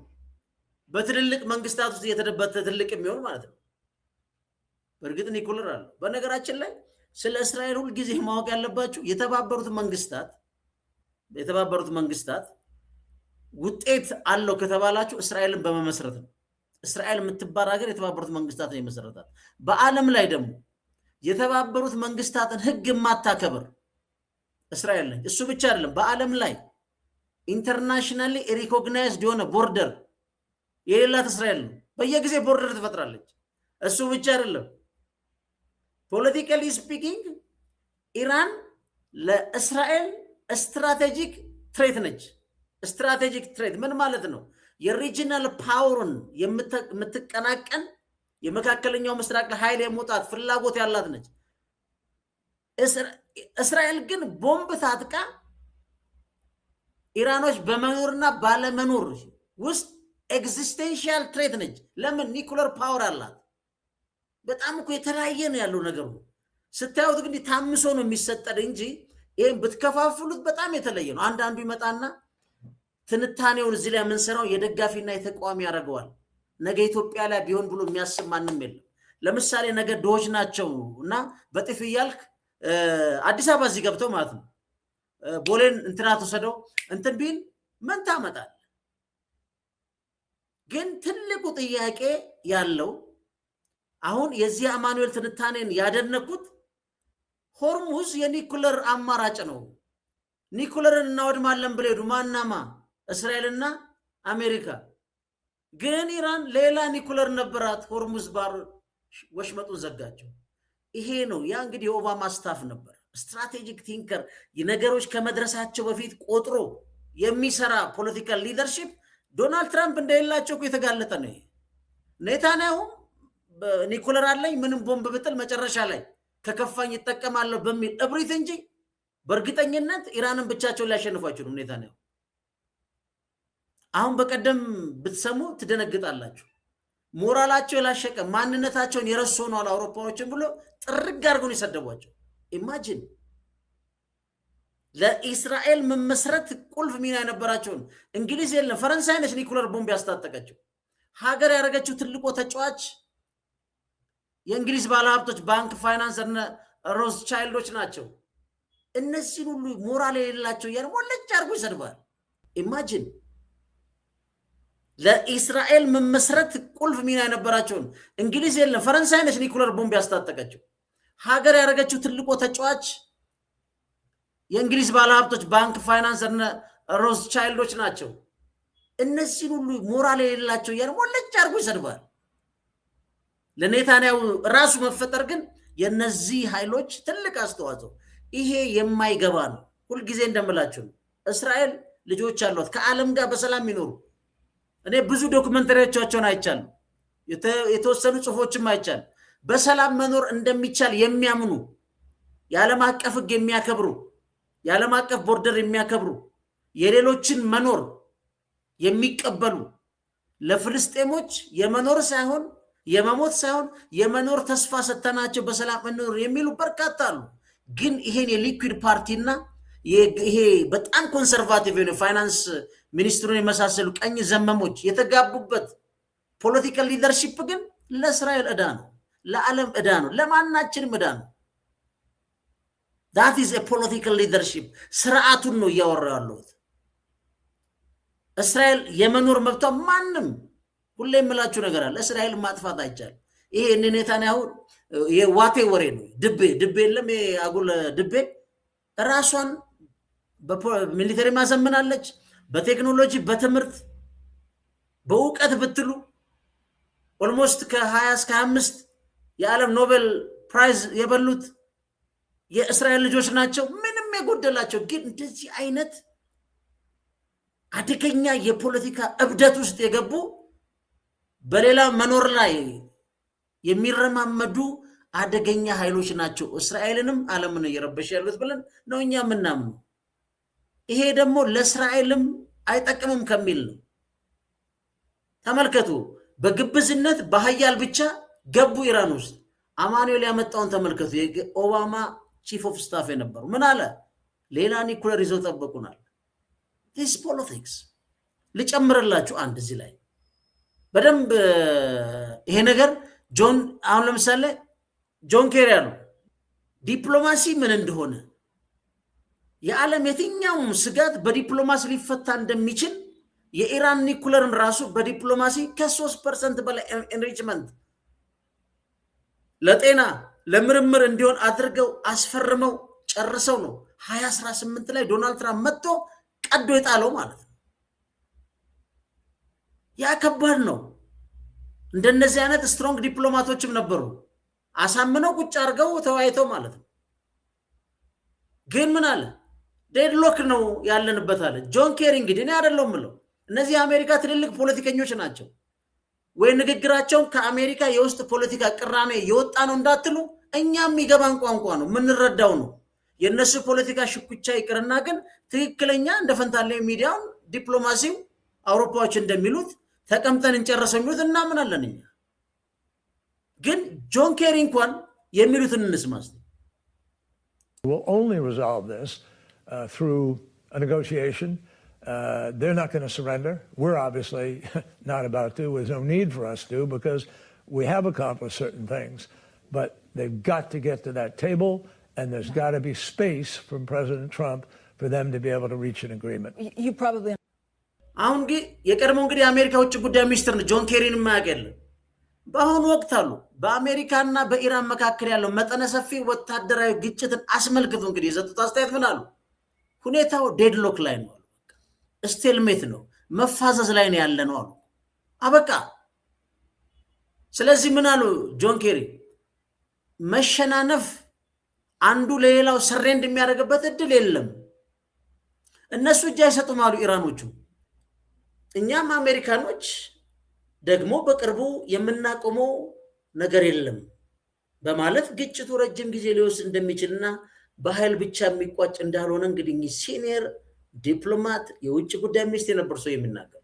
በትልልቅ መንግስታት ውስጥ እየተደበተ ትልቅ የሚሆን ማለት ነው። በእርግጥ ኒኩለር አለ። በነገራችን ላይ ስለ እስራኤል ሁል ጊዜ ማወቅ ያለባችሁ የተባበሩት መንግስታት ውጤት አለው ከተባላችሁ እስራኤልን በመመስረት ነው። እስራኤል የምትባል ሀገር የተባበሩት መንግስታት ነው የመሰረታት። በዓለም ላይ ደግሞ የተባበሩት መንግስታትን ህግ የማታከብር እስራኤል ነች። እሱ ብቻ አይደለም፣ በዓለም ላይ ኢንተርናሽናሊ ሪኮግናይዝድ የሆነ ቦርደር የሌላት እስራኤል ነው። በየጊዜ ቦርደር ትፈጥራለች። እሱ ብቻ አይደለም፣ ፖለቲካሊ ስፒኪንግ ኢራን ለእስራኤል ስትራቴጂክ ትሬት ነች። ስትራቴጂክ ትሬት ምን ማለት ነው? የሪጂናል ፓወርን የምትቀናቀን የመካከለኛው ምስራቅ ለኃይል የመውጣት ፍላጎት ያላት ነች። እስራኤል ግን ቦምብ ታጥቃ ኢራኖች በመኖርና ባለመኖር ውስጥ ኤግዚስቴንሻል ትሬት ነች። ለምን? ኒኩለር ፓወር አላት። በጣም እኮ የተለያየ ነው ያለው ነገሩ። ስታዩት ግን ታምሶ ነው የሚሰጠድ እንጂ ይህም ብትከፋፍሉት በጣም የተለየ ነው። አንዳንዱ ይመጣና ትንታኔውን እዚህ ላይ የምንሰራው የደጋፊና የተቃዋሚ ያደርገዋል። ነገ ኢትዮጵያ ላይ ቢሆን ብሎ የሚያስብ ማንም የለም። ለምሳሌ ነገ ድሆች ናቸው እና በጥፍ እያልክ አዲስ አበባ እዚህ ገብተው ማለት ነው ቦሌን እንትና ተወሰደው እንትን ቢል ምን ታመጣል? ግን ትልቁ ጥያቄ ያለው አሁን የዚህ አማኑኤል ትንታኔን ያደነኩት ሆርሙዝ የኒኩለር አማራጭ ነው። ኒኩለርን እናወድማለን ብለው ሄዱ። ማናማ? እስራኤልና አሜሪካ። ግን ኢራን ሌላ ኒኩለር ነበራት። ሆርሙዝ ባር ወሽመጡን ዘጋቸው። ይሄ ነው ያ እንግዲህ የኦባማ ስታፍ ነበር። ስትራቴጂክ ቲንከር፣ ነገሮች ከመድረሳቸው በፊት ቆጥሮ የሚሰራ ፖለቲካል ሊደርሺፕ ዶናልድ ትራምፕ እንደሌላቸው እኮ የተጋለጠ ነው። ኔታንያሁ ኒኩለር አለኝ ምንም ቦምብ ብጥል መጨረሻ ላይ ከከፋኝ ይጠቀማለሁ በሚል እብሪት እንጂ በእርግጠኝነት ኢራንን ብቻቸውን ሊያሸንፉ አይችሉም ኔታንያሁ። አሁን በቀደም ብትሰሙ ትደነግጣላችሁ። ሞራላቸው የላሸቀ ማንነታቸውን የረሱ ሆነዋል አውሮፓዎችን ብሎ ጥርግ አድርገው የሰደቧቸው። ኢማጂን ለእስራኤል መመስረት ቁልፍ ሚና የነበራቸውን እንግሊዝ የለም ፈረንሳይ ነች ኒኩለር ቦምብ ያስታጠቀችው። ሀገር ያደረገችው ትልቁ ተጫዋች የእንግሊዝ ባለሀብቶች ባንክ፣ ፋይናንስ እና ሮዝ ቻይልዶች ናቸው። እነዚህን ሁሉ ሞራል የሌላቸው እያለ ሞለጭ አድርጎ ይሰድባል። ኢማጂን ለእስራኤል መመስረት ቁልፍ ሚና የነበራቸውን እንግሊዝ የለም ፈረንሳይ ነች ኒኩለር ቦምብ ያስታጠቀችው። ሀገር ያደረገችው ትልቁ ተጫዋች የእንግሊዝ ባለሀብቶች ባንክ፣ ፋይናንስ እና ሮዝ ቻይልዶች ናቸው። እነዚህን ሁሉ ሞራል የሌላቸው ያለ ወለጭ አርጎ ይሰድባል። ለኔታንያሁ ራሱ መፈጠር ግን የነዚህ ኃይሎች ትልቅ አስተዋጽኦ ይሄ የማይገባ ነው። ሁሉ ጊዜ እንደምላችሁ እስራኤል ልጆች አሏት ከዓለም ጋር በሰላም ይኖሩ። እኔ ብዙ ዶክመንተሪዎቻቸውን አይቻለሁ፣ የተወሰኑ ጽሁፎችም አይቻለሁ። በሰላም መኖር እንደሚቻል የሚያምኑ የዓለም አቀፍ ሕግ የሚያከብሩ የዓለም አቀፍ ቦርደር የሚያከብሩ የሌሎችን መኖር የሚቀበሉ ለፍልስጤሞች የመኖር ሳይሆን የመሞት ሳይሆን የመኖር ተስፋ ሰተናቸው በሰላም መኖር የሚሉ በርካታ አሉ። ግን ይሄን የሊኩዊድ ፓርቲና ይሄ በጣም ኮንሰርቫቲቭ የሆነ ፋይናንስ ሚኒስትሩን የመሳሰሉ ቀኝ ዘመሞች የተጋቡበት ፖለቲካል ሊደርሺፕ ግን ለእስራኤል ዕዳ ነው፣ ለዓለም ዕዳ ነው፣ ለማናችንም ዕዳ ነው። that is a political leadership ስርዓቱን ነው እያወራው ያለሁት። እስራኤል የመኖር መብቷ ማንም ሁሌ የምላችሁ ነገር አለ። እስራኤል ማጥፋት አይቻልም። ይሄ ኔታንያሁ የዋቴ ወሬ ነው። ድቤ የለም አጉል ድቤ ራሷን በሚሊተሪ ማዘምናለች። በቴክኖሎጂ በትምህርት በእውቀት ብትሉ ኦልሞስት ከ20 እስከ 25 የዓለም ኖቤል ፕራይዝ የበሉት የእስራኤል ልጆች ናቸው። ምንም የጎደላቸው ግን እንደዚህ አይነት አደገኛ የፖለቲካ እብደት ውስጥ የገቡ በሌላ መኖር ላይ የሚረማመዱ አደገኛ ኃይሎች ናቸው። እስራኤልንም ዓለምን እየረበሽ ያሉት ብለን ነው እኛ የምናምነው። ይሄ ደግሞ ለእስራኤልም አይጠቅምም ከሚል ነው። ተመልከቱ፣ በግብዝነት በኃያል ብቻ ገቡ ኢራን ውስጥ። አማኑኤል ያመጣውን ተመልከቱ። የኦባማ ቺፍ ኦፍ ስታፍ የነበሩ ምን አለ? ሌላ ኒኩለር ይዘው ጠበቁናል። ዲስ ፖለቲክስ ልጨምርላችሁ አንድ እዚህ ላይ በደንብ ይሄ ነገር አሁን ለምሳሌ ጆን ኬሪ ያሉ ዲፕሎማሲ ምን እንደሆነ የዓለም የትኛውም ስጋት በዲፕሎማሲ ሊፈታ እንደሚችል የኢራን ኒኩለርን ራሱ በዲፕሎማሲ ከ3% በላይ ኤንሪችመንት ለጤና ለምርምር እንዲሆን አድርገው አስፈርመው ጨርሰው ነው 2018 ላይ ዶናልድ ትራምፕ መጥቶ ቀዶ የጣለው ማለት ነው። ያ ከባድ ነው። እንደነዚህ አይነት ስትሮንግ ዲፕሎማቶችም ነበሩ፣ አሳምነው ቁጭ አድርገው ተወያይተው ማለት ነው። ግን ምን አለ? ዴድሎክ ነው ያለንበት አለ ጆን ኬሪ። እንግዲህ እኔ አይደለሁም ምለው፣ እነዚህ የአሜሪካ ትልልቅ ፖለቲከኞች ናቸው። ወይ ንግግራቸው ከአሜሪካ የውስጥ ፖለቲካ ቅራኔ የወጣ ነው እንዳትሉ፣ እኛም የሚገባን ቋንቋ ነው፣ የምንረዳው ነው። የእነሱ ፖለቲካ ሽኩቻ ይቅርና ግን ትክክለኛ እንደ ፈንታሌ ሚዲያውን ዲፕሎማሲው አውሮፓዎች እንደሚሉት ተቀምጠን እንጨርሰው የሚሉት እናምናለን እኛ። ግን ጆን ኬሪ እንኳን የሚሉትን እንስማ። We'll only resolve this through a negotiation. They're not going to surrender. We're obviously not about to. There's no need for us to, because we have accomplished certain things. But they've got to get to that table, and there's got to be space from President Trump for them to be able to reach an agreement. You probably... አሁን ግን የቀድሞ እንግዲህ የአሜሪካ ውጭ ጉዳይ ሚኒስትር ነው ጆን ኬሪን ማያገል በአሁኑ ወቅት አሉ በአሜሪካና በኢራን መካከል ያለው መጠነ ሰፊ ወታደራዊ ግጭትን አስመልክቶ እንግዲህ የሰጡት አስተያየት ምን አሉ? ሁኔታው ዴድሎክ ላይ ነው አሉ። ስቴልሜት ነው፣ መፋዘዝ ላይ ነው ያለ ነው አሉ። አበቃ። ስለዚህ ምን አሉ ጆን ኬሪ? መሸናነፍ አንዱ ለሌላው ሰሬንድ የሚያደርግበት እድል የለም። እነሱ እጅ አይሰጡም አሉ ኢራኖቹ። እኛም አሜሪካኖች ደግሞ በቅርቡ የምናቆመው ነገር የለም በማለት ግጭቱ ረጅም ጊዜ ሊወስድ እንደሚችልና በኃይል ብቻ የሚቋጭ እንዳልሆነ እንግዲህ ሲኒየር ዲፕሎማት የውጭ ጉዳይ ሚኒስትር የነበሩ ሰው የሚናገሩ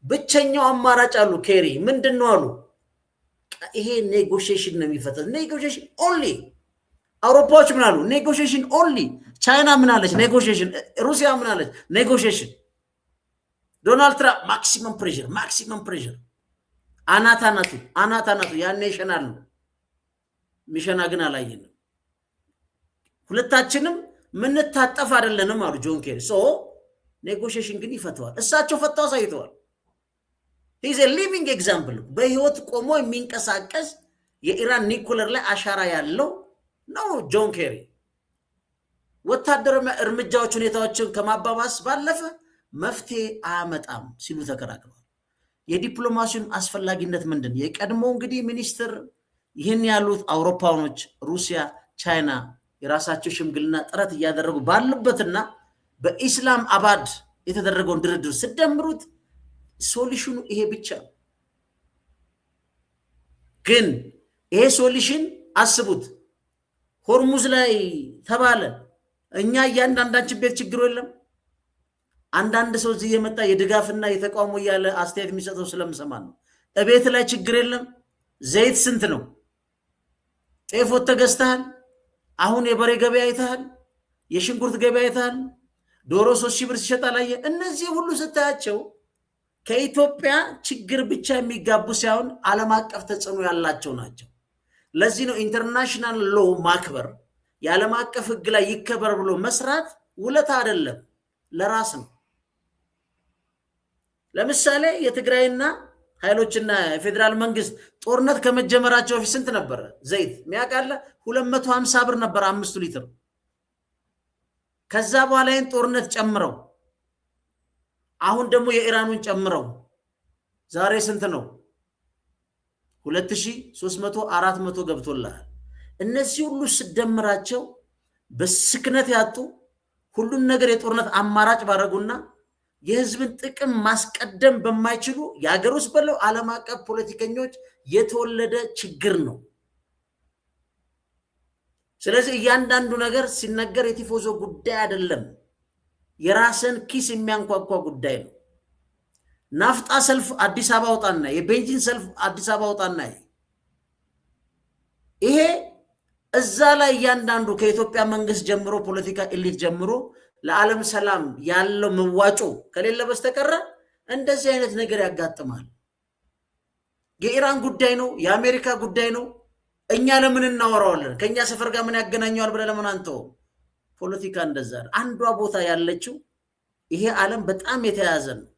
ብቸኛው አማራጭ አሉ ኬሪ ምንድነው አሉ? ይሄ ኔጎሽዬሽን ነው የሚፈታው። ኔጎሽዬሽን ኦንሊ። አውሮፓዎች ምን አሉ? ኔጎሽዬሽን ኦንሊ። ቻይና ምን አለች? ኔጎሽዬሽን። ሩሲያ ምን አለች? ኔጎሽዬሽን። ዶናልድ ትራምፕ ማክሲመም ፕሬሸር አናታናቱ ያኔ ይሸናል ነው ሚሸና ግን አላየንም። ሁለታችንም ምንታጠፍ አይደለንም አሉ ጆን ኬሪ። ኔጎሽዬሽን ግን ይፈተዋል። እሳቸው ፈታው ሳይተዋል። he's a living example። በህይወት ቆሞ የሚንቀሳቀስ የኢራን ኒኩለር ላይ አሻራ ያለው ነው ጆን ኬሪ። ወታደራዊ እርምጃዎች ሁኔታዎችን ከማባባስ ባለፈ መፍትሄ አያመጣም ሲሉ ተከራክረዋል። የዲፕሎማሲውን አስፈላጊነት ምንድን? የቀድሞ እንግዲህ ሚኒስትር ይህን ያሉት አውሮፓውያኖች፣ ሩሲያ፣ ቻይና የራሳቸው ሽምግልና ጥረት እያደረጉ ባሉበትና በኢስላም አባድ የተደረገውን ድርድር ስደምሩት ሶሉሽኑ ይሄ ብቻ ነው። ግን ይሄ ሶሉሽን አስቡት፣ ሆርሙዝ ላይ ተባለ፣ እኛ እያንዳንዳችን ቤት ችግሩ የለም። አንዳንድ ሰው እዚህ የመጣ የድጋፍና የተቃውሞ እያለ አስተያየት የሚሰጠው ስለምሰማ ነው። እቤት ላይ ችግር የለም። ዘይት ስንት ነው? ጤፎት ተገዝተሃል? አሁን የበሬ ገበያ አይተሃል? የሽንኩርት ገበያ አይተሃል? ዶሮ 3,000 ብር ሲሸጥ አላየ? እነዚህ ሁሉ ስታያቸው ከኢትዮጵያ ችግር ብቻ የሚጋቡ ሳይሆን ዓለም አቀፍ ተጽዕኖ ያላቸው ናቸው። ለዚህ ነው ኢንተርናሽናል ሎ ማክበር፣ የዓለም አቀፍ ሕግ ላይ ይከበር ብሎ መስራት ውለታ አይደለም፣ ለራስ ነው። ለምሳሌ የትግራይና ኃይሎችና የፌዴራል መንግስት ጦርነት ከመጀመራቸው በፊት ስንት ነበረ ዘይት? ሚያቃለ 250 ብር ነበር 5 ሊትር። ከዛ በኋላ ይህን ጦርነት ጨምረው አሁን ደግሞ የኢራኑን ጨምረው ዛሬ ስንት ነው? 2300 400 ገብቶልሃል። እነዚህ ሁሉ ስደምራቸው በስክነት ያጡ ሁሉን ነገር የጦርነት አማራጭ ባረጉና የህዝብን ጥቅም ማስቀደም በማይችሉ የሀገር ውስጥ በለው ዓለም አቀፍ ፖለቲከኞች የተወለደ ችግር ነው። ስለዚህ እያንዳንዱ ነገር ሲነገር የቲፎዞ ጉዳይ አይደለም፣ የራስን ኪስ የሚያንኳኳ ጉዳይ ነው። ናፍጣ ሰልፍ አዲስ አበባ ወጣና፣ የቤንዚን ሰልፍ አዲስ አበባ ወጣና፣ ይሄ እዛ ላይ እያንዳንዱ ከኢትዮጵያ መንግስት ጀምሮ ፖለቲካ ኤሊት ጀምሮ ለዓለም ሰላም ያለው መዋጮ ከሌለ በስተቀር እንደዚህ አይነት ነገር ያጋጥማል። የኢራን ጉዳይ ነው፣ የአሜሪካ ጉዳይ ነው። እኛ ለምን እናወራዋለን? ከኛ ሰፈር ጋር ምን ያገናኘዋል ብለህ ለምን አንተው? ፖለቲካ እንደዛ ነው። አንዷ ቦታ ያለችው ይሄ ዓለም በጣም የተያዘ ነው።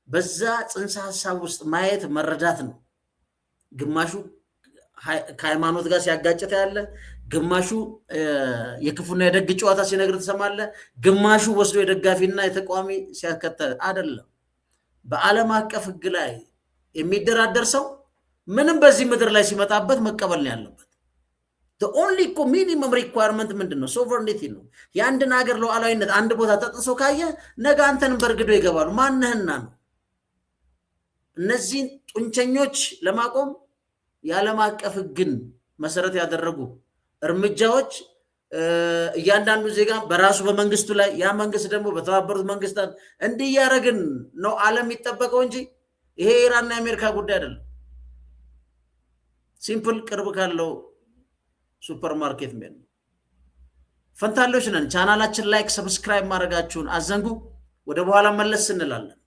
በዛ ጽንሰ ሐሳብ ውስጥ ማየት መረዳት ነው። ግማሹ ከሃይማኖት ጋር ሲያጋጭታ ያለ፣ ግማሹ የክፉና የደግ ጨዋታ ሲነግር ትሰማለህ፣ ግማሹ ወስዶ የደጋፊና የተቃዋሚ ሲያከተል አይደለም። በዓለም አቀፍ ሕግ ላይ የሚደራደር ሰው ምንም በዚህ ምድር ላይ ሲመጣበት መቀበል ነው ያለበት። the only minimum requirement ምንድን ነው? ሶቨርኒቲ ነው። የአንድን ሀገር ሉዓላዊነት አንድ ቦታ ተጥሶ ካየ ነገ አንተንም በርግዶ ይገባሉ። ማንህና ነው? እነዚህን ጡንቸኞች ለማቆም የዓለም አቀፍ ሕግን መሰረት ያደረጉ እርምጃዎች እያንዳንዱ ዜጋ በራሱ በመንግስቱ ላይ፣ ያ መንግስት ደግሞ በተባበሩት መንግስታት እንዲያረግን ነው ዓለም ይጠበቀው እንጂ ይሄ ኢራንና የአሜሪካ ጉዳይ አይደለም። ሲምፕል ቅርብ ካለው ሱፐርማርኬት ምን ፈንታሎች ነን። ቻናላችን ላይክ፣ ሰብስክራይብ ማድረጋችሁን አዘንጉ። ወደ በኋላ መለስ እንላለን።